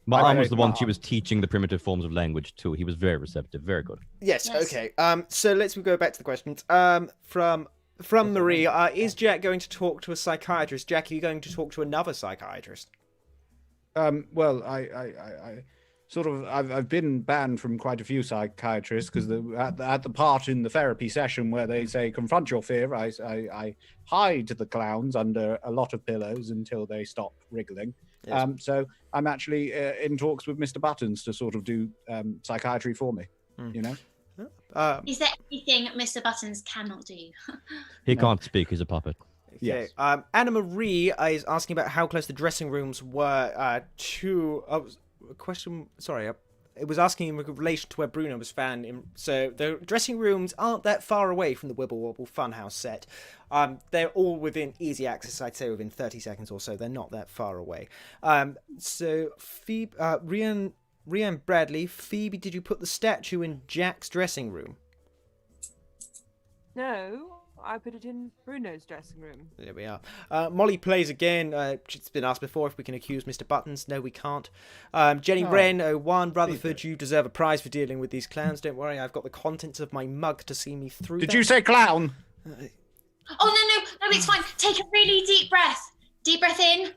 Speaker 4: Ma'am was the one
Speaker 3: Ma'am.
Speaker 4: she was teaching the primitive forms of language to. He was very receptive, very good.
Speaker 1: Yes,
Speaker 6: Yes.
Speaker 1: okay. So let's go back to the questions. From Marie, is Jack going to talk to a psychiatrist? Jack, are you going to talk to another psychiatrist?
Speaker 3: Well, I sort of I've been banned from quite a few psychiatrists because at the part in the therapy session where they say confront your fear, I hide the clowns under a lot of pillows until they stop wriggling.
Speaker 1: Yes.
Speaker 3: So I'm actually in talks with Mr. Buttons to sort of do psychiatry for me. You know.
Speaker 6: Is there anything Mr. Buttons cannot do?
Speaker 4: He can't speak. He's a puppet.
Speaker 1: Okay.
Speaker 3: Yes.
Speaker 1: Anna Marie is asking about how close the dressing rooms were to a question. Sorry, it was asking in relation to where Bruno was found. So the dressing rooms aren't that far away from the Wibble Wobble Funhouse set. They're all within easy access. I'd say within 30 seconds or so. They're not that far away. So Phoebe, Rhiannon Bradley, Phoebe, did you put the statue in Jack's dressing room?
Speaker 5: No, I put it in Bruno's dressing room.
Speaker 1: There we are. Molly plays again. It's been asked before if we can accuse Mr. Buttons. No, we can't. Jenny Wren, 01, Rutherford, you deserve a prize for dealing with these clowns. Don't worry, I've got the contents of my mug to see me through.
Speaker 3: Did you say clown?
Speaker 6: Oh no, it's fine. Take a really deep breath. Deep breath in.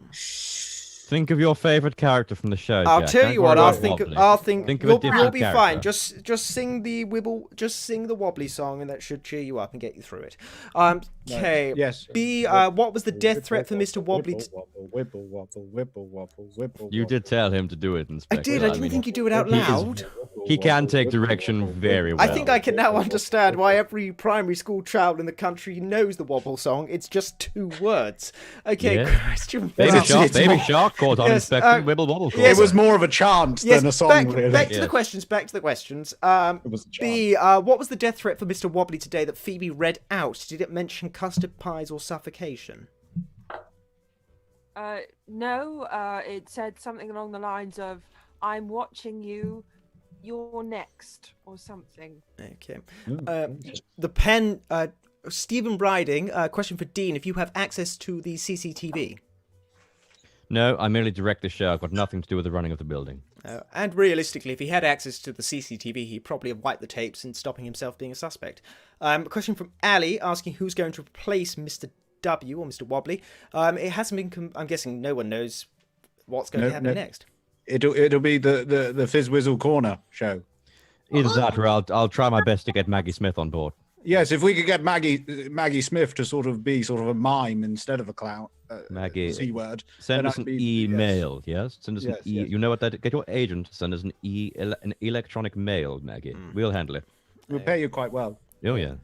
Speaker 4: Think of your favorite character from the show.
Speaker 1: I'll
Speaker 4: Jack.
Speaker 1: tell
Speaker 4: Don't
Speaker 1: you
Speaker 4: worry
Speaker 1: what.
Speaker 4: about Wobbly.
Speaker 1: I'll think.
Speaker 4: Think of a
Speaker 1: You'll
Speaker 4: different
Speaker 1: be
Speaker 4: character.
Speaker 1: fine. Just sing the Wibble. Just sing the Wobbly song, and that should cheer you up and get you through it. Okay.
Speaker 3: Yes.
Speaker 1: B. What was the death threat for Mr. Wobbly?
Speaker 3: Wibble wobble, wibble wobble, wibble.
Speaker 4: You did tell him to do it,
Speaker 1: I
Speaker 4: Inspector.
Speaker 1: did. I didn't think you'd do it out
Speaker 4: he is-
Speaker 1: loud.
Speaker 4: He can take direction very well.
Speaker 1: I think I can now understand why every primary school child in the country knows the Wobble song. It's just 2 words. Okay,
Speaker 4: Yeah.
Speaker 1: question.
Speaker 4: Baby
Speaker 3: It's
Speaker 4: Shark, Baby
Speaker 3: more-
Speaker 4: Shark caught on
Speaker 1: Yes,
Speaker 4: Inspector Wibble Wobble.
Speaker 1: yes,
Speaker 3: It was more of a chant
Speaker 1: Yes,
Speaker 3: than a song,
Speaker 1: back,
Speaker 3: really.
Speaker 1: back to the
Speaker 4: Yes.
Speaker 1: questions. Back to the questions.
Speaker 3: It was a chant.
Speaker 1: B. What was the death threat for Mr. Wobbly today that Phoebe read out? Did it mention custard pies or suffocation?
Speaker 5: No, it said something along the lines of, I'm watching you, you're next, or something.
Speaker 1: Okay. The pen. Stephen Briding. Question for Dean: if you have access to the CCTV.
Speaker 4: No, I merely direct the show. I've got nothing to do with the running of the building.
Speaker 1: And realistically, if he had access to the CCTV, he'd probably have wiped the tapes and stopping himself being a suspect. A question from Ali asking who's going to replace Mr. W or Mr. Wobbly. It hasn't been. I'm guessing no one knows what's going to happen next.
Speaker 3: It'll be the Fizz Wizzle Corner show.
Speaker 4: Either that, or I'll try my best to get Maggie Smith on board.
Speaker 3: Yes, if we could get Maggie Smith to sort of be sort of a mime instead of a clown.
Speaker 4: Maggie,
Speaker 3: C word.
Speaker 4: send
Speaker 3: then
Speaker 4: us an
Speaker 3: I'd be-
Speaker 4: email. Yes, send us
Speaker 3: Yes,
Speaker 4: an e.
Speaker 3: yes.
Speaker 4: You know what that? Get your agent to send us an electronic mail, Maggie. We'll handle it.
Speaker 3: We'll pay you quite well.
Speaker 4: Oh yeah.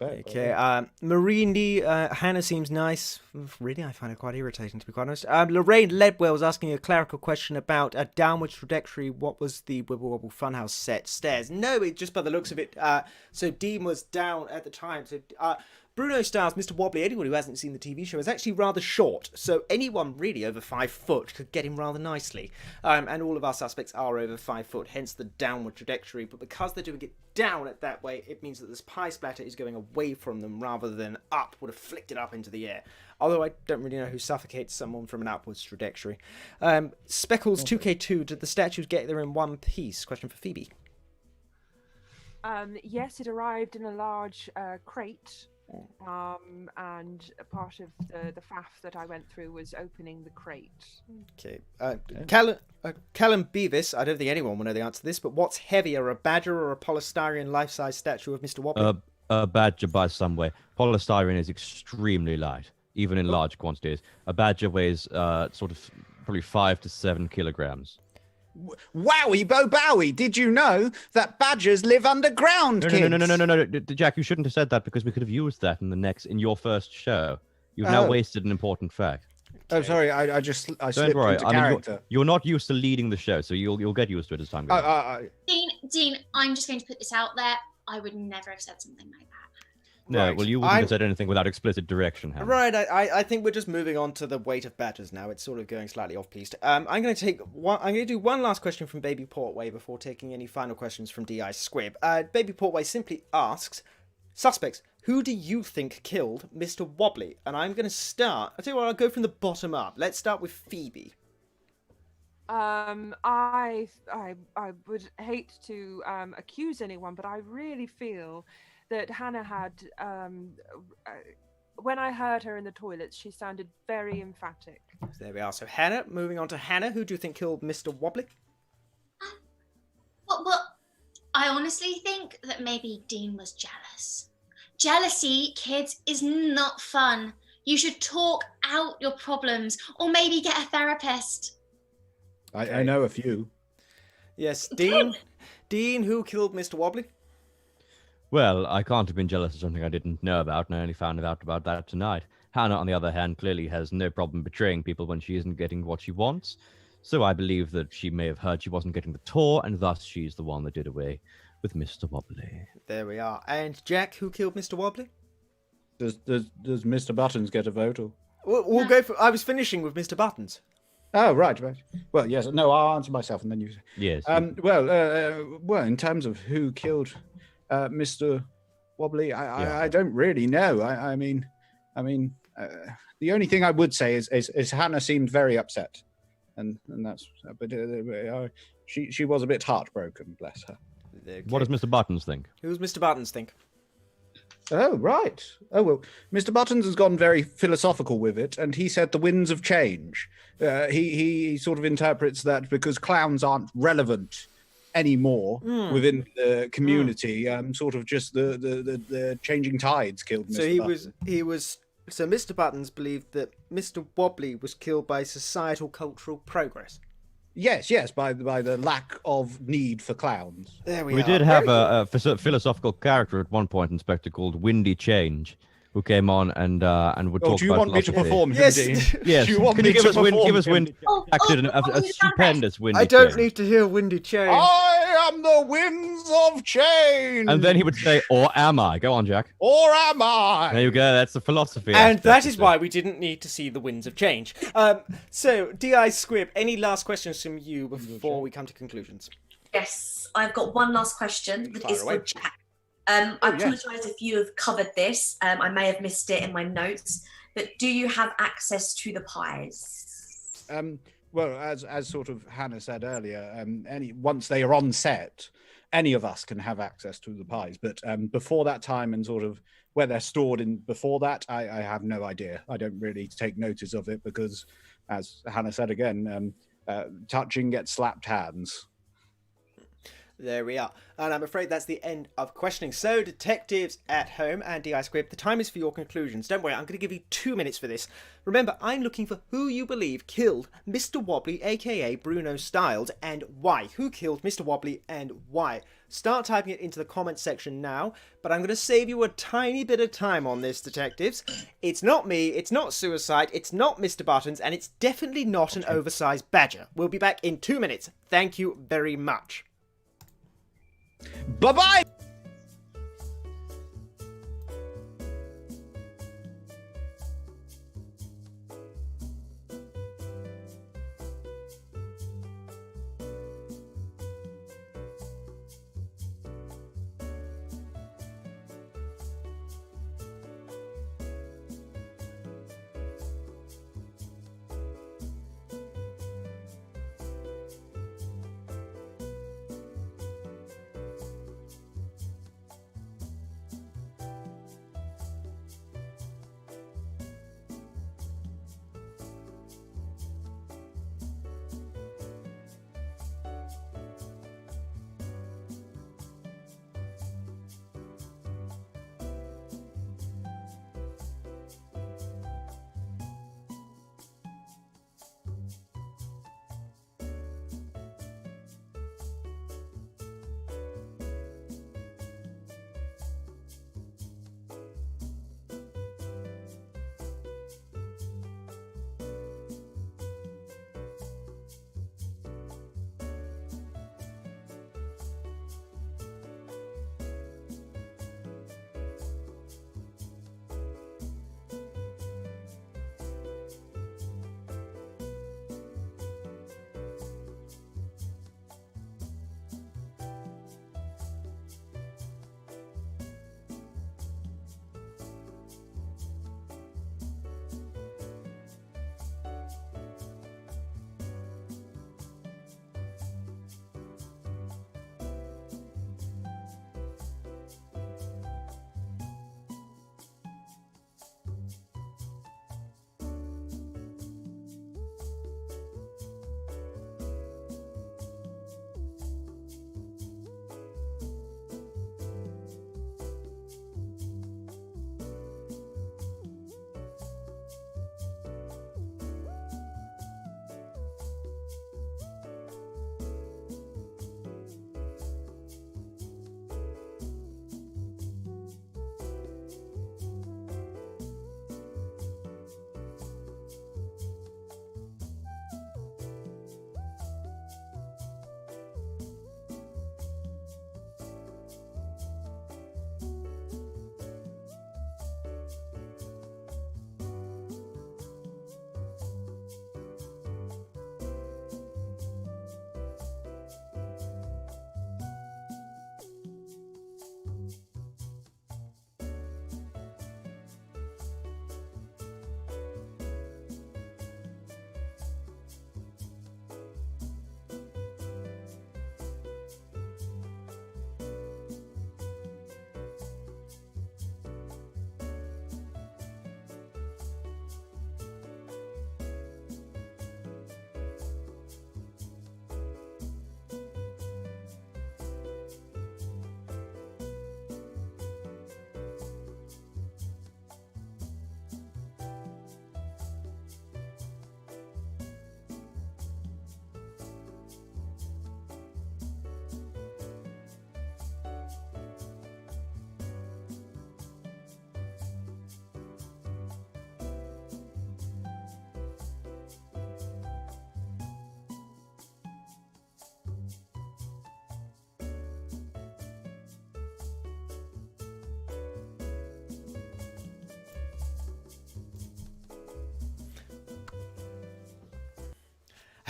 Speaker 1: Okay, Marini, Hannah seems nice. Really, I find her quite irritating, to be quite honest. Lorraine Ledwell was asking a clerical question about a downward trajectory. What was the Wibble Wobble Funhouse set stairs? No, it just by the looks of it. So Dean was down at the time. So Bruno Styles, Mr. Wobbly, anyone who hasn't seen the TV show, is actually rather short. So anyone really over 5 foot could get him rather nicely. And all of our suspects are over 5 foot, hence the downward trajectory. But because they're doing it down at that way, it means that this pie splatter is going away from them rather than up, would have flicked it up into the air. Although I don't really know who suffocates someone from an upwards trajectory. Speckles 2K2, did the statues get there in one piece? Question for Phoebe.
Speaker 5: Yes, it arrived in a large crate. And a part of the faff that I went through was opening the crate.
Speaker 1: Okay. Callum Beavis, I don't think anyone will know the answer to this, but what's heavier, a badger or a polystyrene life-size statue of Mr. Wobbly?
Speaker 4: A badger by some way. Polystyrene is extremely light, even in large quantities. A badger weighs sort of probably 5 to 7 kilograms.
Speaker 3: Wowie Bo Bowie, did you know that badgers live underground, kids?
Speaker 4: No, Jack, you shouldn't have said that because we could have used that in your first show. You've now wasted an important fact.
Speaker 3: Oh, sorry, I slipped
Speaker 4: Don't worry.
Speaker 3: into
Speaker 4: I mean,
Speaker 3: character.
Speaker 4: you're not used to leading the show, so you'll get used to it as time goes on.
Speaker 6: Dean, I'm just going to put this out there. I would never have said something like that.
Speaker 4: No,
Speaker 1: Right.
Speaker 4: well, you wouldn't have said anything without explicit direction, Hannah.
Speaker 1: Right, I think we're just moving on to the weight of batters now. It's sort of going slightly off-piste. I'm going to do one last question from Baby Portway before taking any final questions from DI Squib. Baby Portway simply asks, suspects, who do you think killed Mr. Wobbly? And I'm going to start. I'll tell you what, I'll go from the bottom up. Let's start with Phoebe.
Speaker 5: I would hate to accuse anyone, but I really feel that Hannah had, when I heard her in the toilets, she sounded very emphatic.
Speaker 1: So there we are. So Hannah, moving on to Hannah, who do you think killed Mr. Wobbly?
Speaker 6: Well, I honestly think that maybe Dean was jealous. Jealousy, kids, is not fun. You should talk out your problems, or maybe get a therapist.
Speaker 3: I know a few.
Speaker 1: Yes, Dean. Dean, who killed Mr. Wobbly?
Speaker 4: Well, I can't have been jealous of something I didn't know about, and I only found out about that tonight. Hannah, on the other hand, clearly has no problem betraying people when she isn't getting what she wants. So I believe that she may have heard she wasn't getting the tour, and thus she's the one that did away with Mr. Wobbly.
Speaker 1: There we are. And Jack, who killed Mr. Wobbly?
Speaker 3: Does Mr. Buttons get a vote? Or...
Speaker 1: We'll go for... I was finishing with Mr. Buttons.
Speaker 3: Oh, right. Well, yes. No, I'll answer myself, and then you...
Speaker 4: Yes.
Speaker 3: Well, in terms of who killed Mr. Wobbly, I don't really know. I mean, the only thing I would say is Hannah seemed very upset, and that's. But she was a bit heartbroken, bless her.
Speaker 1: Okay.
Speaker 4: What does Mr. Buttons think?
Speaker 1: Who's Mr. Buttons think?
Speaker 3: Oh, right. Oh, well, Mr. Buttons has gone very philosophical with it, and he said the winds of change. He sort of interprets that because clowns aren't relevant anymore within the community, sort of just the changing tides killed Mr. Buttons.
Speaker 1: So Mr. Buttons believed that Mr. Wobbly was killed by societal cultural progress.
Speaker 3: Yes, by the lack of need for clowns.
Speaker 1: There we are.
Speaker 4: We did have a philosophical character at one point, Inspector, called Windy Change, who came on and would talk about
Speaker 3: do you want me to
Speaker 4: philosophy.
Speaker 3: perform,
Speaker 1: Yes.
Speaker 3: Dean?
Speaker 4: Yes.
Speaker 3: Do you want
Speaker 4: Can
Speaker 3: me
Speaker 4: you give
Speaker 3: to
Speaker 4: us
Speaker 3: perform?
Speaker 4: Give us Windy
Speaker 6: Oh,
Speaker 4: Jack did a
Speaker 6: oh,
Speaker 4: stupendous Windy
Speaker 1: I don't
Speaker 4: Change.
Speaker 1: need to hear Windy Change.
Speaker 3: I am the winds of change.
Speaker 4: And then he would say, or am I? Go on, Jack.
Speaker 3: Or am I?
Speaker 4: There you go. That's the philosophy.
Speaker 1: And
Speaker 4: aspect
Speaker 1: that
Speaker 4: of
Speaker 1: is
Speaker 4: it.
Speaker 1: why we didn't need to see the winds of change. So, D.I. Squib, any last questions from you before we come to conclusions?
Speaker 2: Yes, I've got one last question that
Speaker 1: Fire
Speaker 2: is
Speaker 1: away.
Speaker 2: for Jack. I apologise if you have covered this. I may have missed it in my notes. But do you have access to the pies?
Speaker 3: Well, as sort of Hannah said earlier, once they are on set, any of us can have access to the pies. But before that time and sort of where they're stored in before that, I have no idea. I don't really take notice of it because, as Hannah said again, touching gets slapped hands.
Speaker 1: There we are. And I'm afraid that's the end of questioning. So, detectives at home and DI Squib, the time is for your conclusions. Don't worry, I'm going to give you 2 minutes for this. Remember, I'm looking for who you believe killed Mr. Wobbly, aka Bruno Styles, and why. Who killed Mr. Wobbly and why? Start typing it into the comments section now, but I'm going to save you a tiny bit of time on this, detectives. It's not me, it's not suicide, it's not Mr. Buttons, and it's definitely not an oversized badger. We'll be back in 2 minutes. Thank you very much.
Speaker 3: Bye-bye!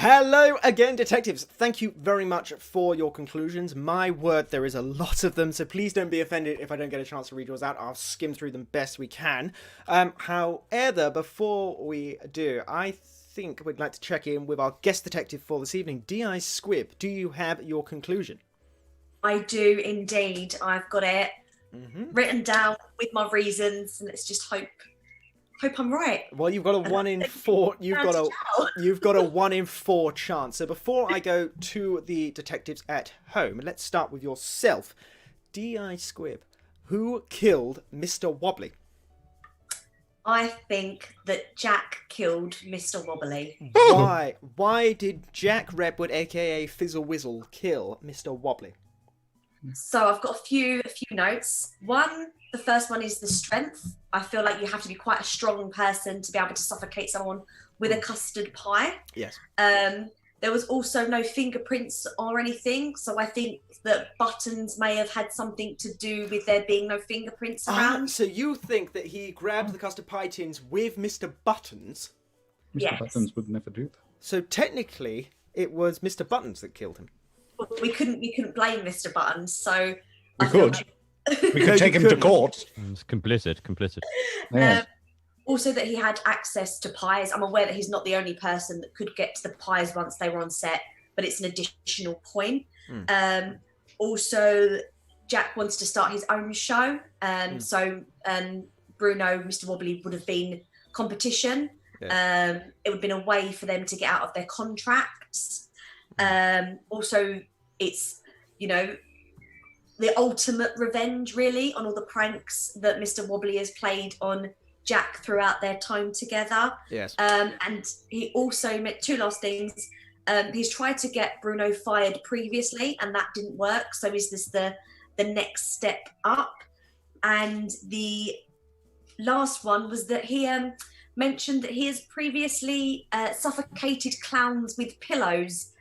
Speaker 1: Hello again, detectives. Thank you very much for your conclusions. My word, there is a lot of them, so please don't be offended if I don't get a chance to read yours out. I'll skim through them best we can. However, before we do, I think we'd like to check in with our guest detective for this evening, D.I. Squibb. Do you have your conclusion?
Speaker 2: I do indeed. I've got it written down with my reasons, and let's just hope I'm right.
Speaker 1: Well, you've got a 1 in 4. You've got a 1 in 4 chance. So before I go to the detectives at home, let's start with yourself, D.I. Squibb. Who killed Mr. Wobbly?
Speaker 2: I think that Jack killed Mr. Wobbly.
Speaker 1: Why? Why did Jack Redwood, aka Fizzle Wizzle, kill Mr. Wobbly?
Speaker 2: So I've got a few notes. The first one is the strength. I feel like you have to be quite a strong person to be able to suffocate someone with a custard pie.
Speaker 1: Yes.
Speaker 2: There was also no fingerprints or anything, so I think that Buttons may have had something to do with there being no fingerprints around.
Speaker 1: So you think that he grabbed the custard pie tins with Mr. Buttons?
Speaker 3: Mr.
Speaker 2: Yes.
Speaker 3: Buttons would never do that.
Speaker 1: So technically, it was Mr. Buttons that killed him.
Speaker 2: We couldn't blame Mr. Buttons, so
Speaker 3: We could. We could take him to court.
Speaker 4: It's complicit.
Speaker 3: Yes.
Speaker 2: Also that he had access to pies. I'm aware that he's not the only person that could get to the pies once they were on set, but it's an additional point. Also, Jack wants to start his own show, so Bruno, Mr. Wobbly would have been competition.
Speaker 1: Yeah.
Speaker 2: It would have been a way for them to get out of their contracts. Also, it's, the ultimate revenge, really, on all the pranks that Mr. Wobbly has played on Jack throughout their time together.
Speaker 1: Yes.
Speaker 2: And he also made 2 last things. He's tried to get Bruno fired previously, and that didn't work. So is this the next step up? And the last one was that he mentioned that he has previously suffocated clowns with pillows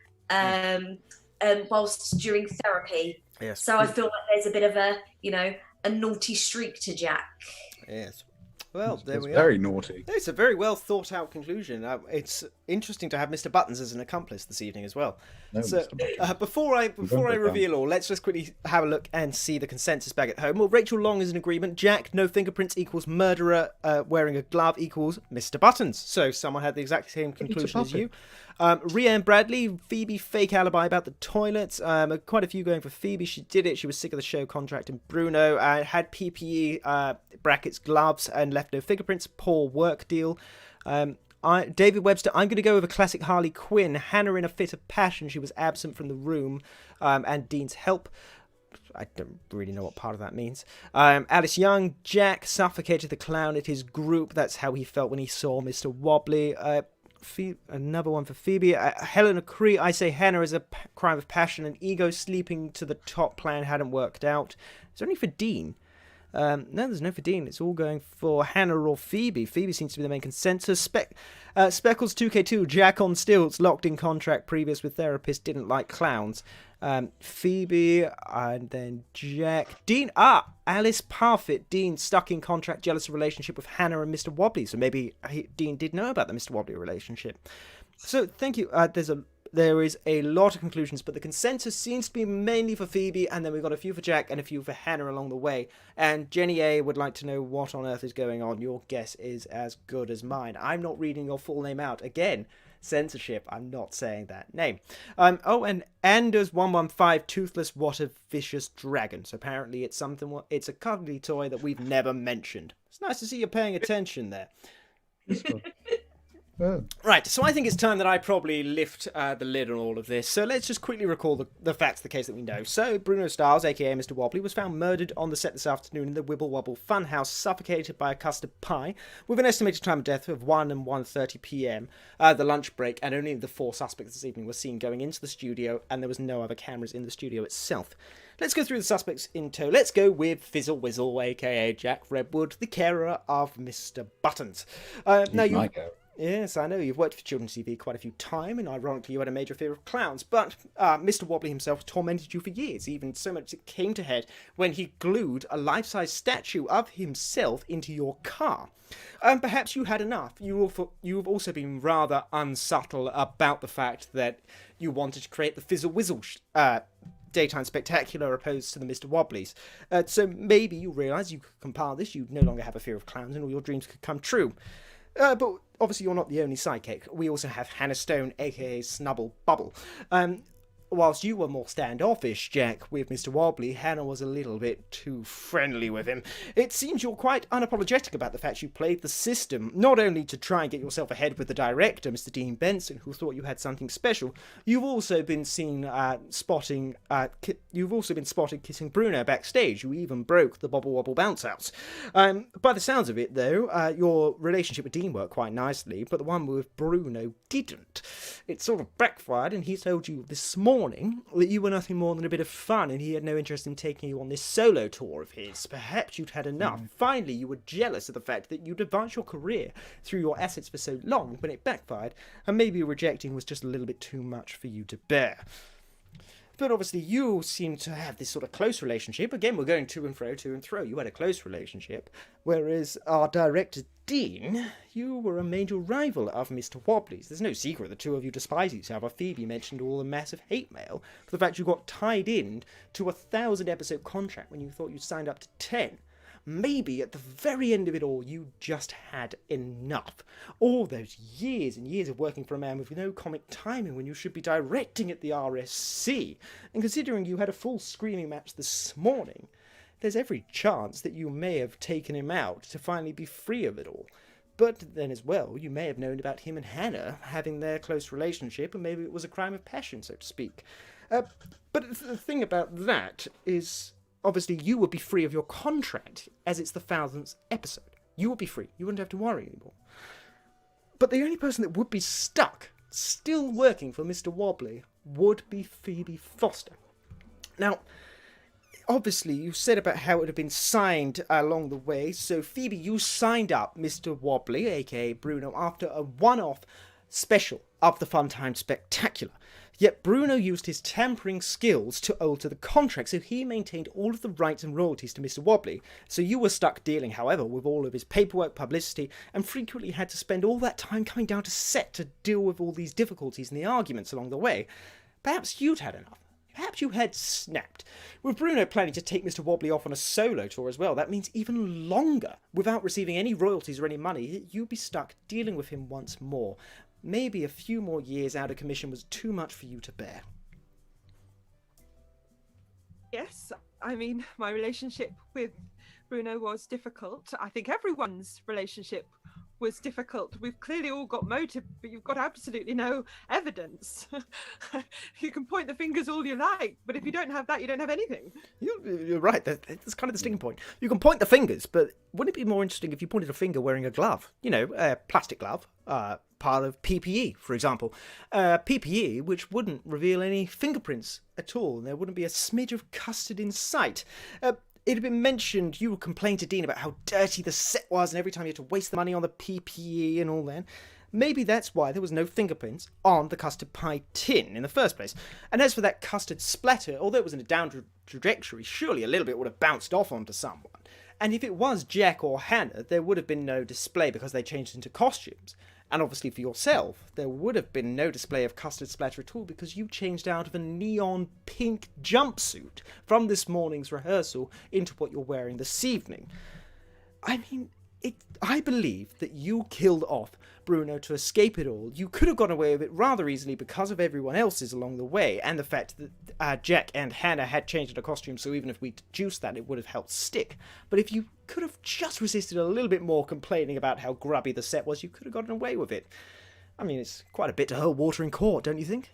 Speaker 2: whilst during therapy.
Speaker 1: Yes.
Speaker 2: So I feel like there's a bit of a naughty streak to Jack.
Speaker 1: Yes. Well, there
Speaker 3: It's
Speaker 1: we are.
Speaker 3: very naughty.
Speaker 1: It's a very well thought out conclusion. It's interesting to have Mr. Buttons as an accomplice this evening as well.
Speaker 3: No,
Speaker 1: So
Speaker 3: Mr. Buttons.
Speaker 1: before I
Speaker 3: break
Speaker 1: reveal all, let's just quickly have a look and see the consensus back at home. Well, Rachel Long is in agreement. Jack, no fingerprints equals murderer wearing a glove equals Mr. Buttons. So someone had the exact same conclusion as you. Rhianne Bradley, Phoebe, fake alibi about the toilets. Quite a few going for Phoebe. She did it. She was sick of the show contracting Bruno. Had PPE brackets, gloves, and left no fingerprints. Poor work deal. David Webster, I'm going to go with a classic Harley Quinn. Hannah in a fit of passion. She was absent from the room, and Dean's help. I don't really know what part of that means. Alice Young, Jack suffocated the clown at his group. That's how he felt when he saw Mr. Wobbly. Another one for Phoebe. Helena Cree, I say Hannah is a crime of passion and ego. Sleeping to the top plan hadn't worked out. Is there any for Dean? No, there's no for Dean. It's all going for Hannah or Phoebe. Phoebe seems to be the main consensus. Speckles 2K2, Jack on stilts, locked in contract previous with therapist, didn't like clowns. Phoebe, and then Jack. Dean, Alice Parfit, Dean stuck in contract, jealous of relationship with Hannah and Mr. Wobbly. So maybe Dean did know about the Mr. Wobbly relationship. So thank you. There is a lot of conclusions, but the consensus seems to be mainly for Phoebe, and then we've got a few for Jack and a few for Hannah along the way. And Jenny A would like to know what on earth is going on. Your guess is as good as mine. I'm not reading your full name out. Again, censorship. I'm not saying that name. And Anders115, Toothless, what a vicious dragon. So apparently it's it's a cuddly toy that we've never mentioned. It's nice to see you're paying attention there. Right, so I think it's time that I probably lift the lid on all of this. So let's just quickly recall the facts of the case that we know. So Bruno Stiles, aka Mr. Wobbly, was found murdered on the set this afternoon in the Wibble Wobble Funhouse, suffocated by a custard pie, with an estimated time of death of 1 and 1:30 p.m. The lunch break, and only the 4 suspects this evening were seen going into the studio, and there was no other cameras in the studio itself. Let's go through the suspects in tow. Let's go with Fizzle Wizzle, aka Jack Redwood, the carer of Mr. Buttons. Yes, I know you've worked for children's TV quite a few times, and ironically you had a major fear of clowns, but Mr. Wobbly himself tormented you for years, even so much it came to head when he glued a life-size statue of himself into your car. Perhaps you had enough. You've also been rather unsubtle about the fact that you wanted to create the Fizzle Wizzle daytime spectacular opposed to the Mr. Wobblies. So maybe you realise you could compile this, you'd no longer have a fear of clowns, and all your dreams could come true. But obviously you're not the only sidekick. We also have Hannah Stone, aka Snubble Bubble. Whilst you were more standoffish, Jack, with Mr. Wobbly, Hannah was a little bit too friendly with him. It seems you're quite unapologetic about the fact you played the system, not only to try and get yourself ahead with the director, Mr. Dean Benson, who thought you had something special. You've also been seen spotted kissing Bruno backstage. You even broke the Bobble Wobble bounce house. By the sounds of it, though, your relationship with Dean worked quite nicely, but the one with Bruno didn't. It sort of backfired, and he told you this morning that you were nothing more than a bit of fun and he had no interest in taking you on this solo tour of his. Perhaps you'd had enough. Finally, you were jealous of the fact that you'd advanced your career through your assets for so long when it backfired, and maybe rejecting was just a little bit too much for you to bear. But obviously you seem to have this sort of close relationship. Again, we're going to and fro. You had a close relationship. Whereas our director, Dean, you were a major rival of Mr. Wobbly's. There's no secret the two of you despise each other. Phoebe mentioned all the massive hate mail for the fact you got tied in to a 1,000-episode contract when you thought you'd signed up to 10. Maybe at the very end of it all, you just had enough. All those years and years of working for a man with no comic timing when you should be directing at the RSC. And considering you had a full screaming match this morning, there's every chance that you may have taken him out to finally be free of it all. But then as well, you may have known about him and Hannah having their close relationship, and maybe it was a crime of passion, so to speak. But the thing about that is, obviously, you would be free of your contract, as it's the 1,000th episode. You would be free. You wouldn't have to worry anymore. But the only person that would be stuck, still working for Mr. Wobbly, would be Phoebe Foster. Now, obviously, you said about how it would have been signed along the way. So, Phoebe, you signed up Mr. Wobbly, aka Bruno, after a one-off special of the Funtime Spectacular. Yet Bruno used his tampering skills to alter the contract, so he maintained all of the rights and royalties to Mr. Wobbly. So you were stuck dealing, however, with all of his paperwork, publicity, and frequently had to spend all that time coming down to set to deal with all these difficulties and the arguments along the way. Perhaps you'd had enough. Perhaps you had snapped. With Bruno planning to take Mr. Wobbly off on a solo tour as well, that means even longer. Without receiving any royalties or any money, you'd be stuck dealing with him once more. Maybe a few more years out of commission was too much for you to bear.
Speaker 5: Yes, I mean, my relationship with Bruno was difficult. I think everyone's relationship was difficult. We've clearly all got motive, but you've got absolutely no evidence. You can point the fingers all you like, but if you don't have that, you don't have anything.
Speaker 1: You're right. That's kind of the sticking point. You can point the fingers, but wouldn't it be more interesting if you pointed a finger wearing a glove? You know, a plastic glove, part of PPE, for example. PPE, which wouldn't reveal any fingerprints at all, and there wouldn't be a smidge of custard in sight. It had been mentioned, you complained to Dean about how dirty the set was and every time you had to waste the money on the PPE and all that. Maybe that's why there was no fingerprints on the custard pie tin in the first place. And as for that custard splatter, although it was in a downward trajectory, surely a little bit would have bounced off onto someone. And if it was Jack or Hannah, there would have been no display because they changed into costumes. And obviously for yourself, there would have been no display of custard splatter at all because you changed out of a neon pink jumpsuit from this morning's rehearsal into what you're wearing this evening. I mean, I believe that you killed off Bruno to escape it all. You could have gone away with it rather easily because of everyone else's along the way, and the fact that Jack and Hannah had changed into costumes, so even if we deduced that, it would have helped stick. But if you could have just resisted a little bit more complaining about how grubby the set was, you could have gotten away with it. I mean, it's quite a bit to hold water in court, don't you think?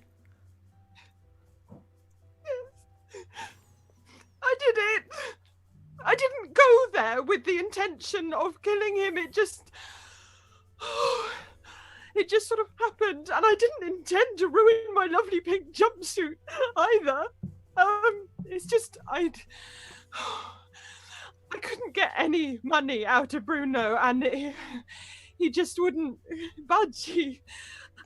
Speaker 5: Yes. I did it! I didn't go there with the intention of killing him. It just sort of happened, and I didn't intend to ruin my lovely pink jumpsuit either. It's just I couldn't get any money out of Bruno, and he just wouldn't budge.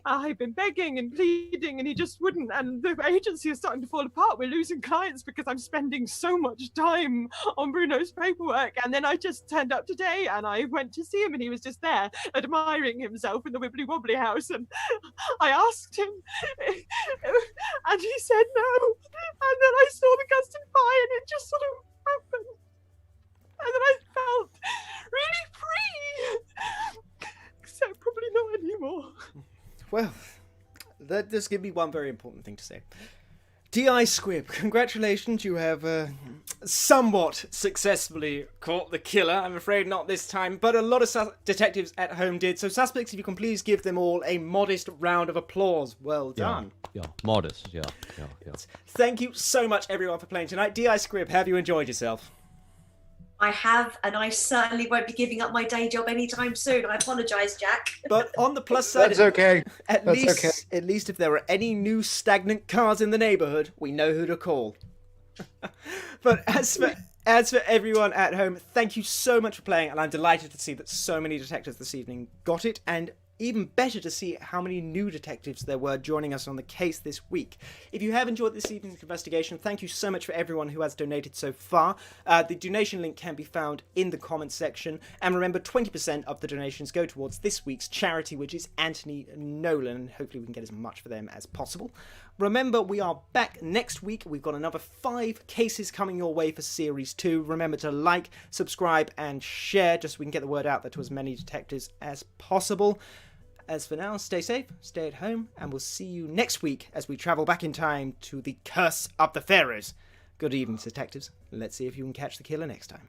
Speaker 5: I've been begging and pleading, and he just wouldn't. And the agency is starting to fall apart. We're losing clients because I'm spending so much time on Bruno's paperwork. And then I just turned up today, and I went to see him, and he was just there admiring himself in the Wibbly Wobbly house. And I asked him, and he said no. And then I saw the custard pie, and it just sort of happened. And then I felt really free. Except probably not anymore.
Speaker 1: Well, that does give me one very important thing to say. D.I. Squibb, congratulations, you have somewhat successfully caught the killer. I'm afraid not this time, but a lot of detectives at home did. So, suspects, if you can please give them all a modest round of applause. Well done.
Speaker 4: Yeah, modest, yeah.
Speaker 1: Thank you so much, everyone, for playing tonight. D.I. Squibb, have you enjoyed yourself?
Speaker 2: I have, and I certainly won't be giving up my day job anytime soon. I apologise, Jack.
Speaker 1: But on the plus side,
Speaker 3: That's okay.
Speaker 1: At least if there are any new stagnant cars in the neighbourhood, we know who to call. But as for everyone at home, thank you so much for playing, and I'm delighted to see that so many detectives this evening got it, and even better to see how many new detectives there were joining us on the case this week. If you have enjoyed this evening's investigation, thank you so much for everyone who has donated so far. The donation link can be found in the comments section. And remember, 20% of the donations go towards this week's charity, which is Anthony Nolan. Hopefully we can get as much for them as possible. Remember, we are back next week. We've got another 5 cases coming your way for Series 2. Remember to like, subscribe, and share, just so we can get the word out there to as many detectives as possible. As for now, stay safe, stay at home, and we'll see you next week as we travel back in time to the Curse of the Pharaohs. Good evening, detectives. Let's see if you can catch the killer next time.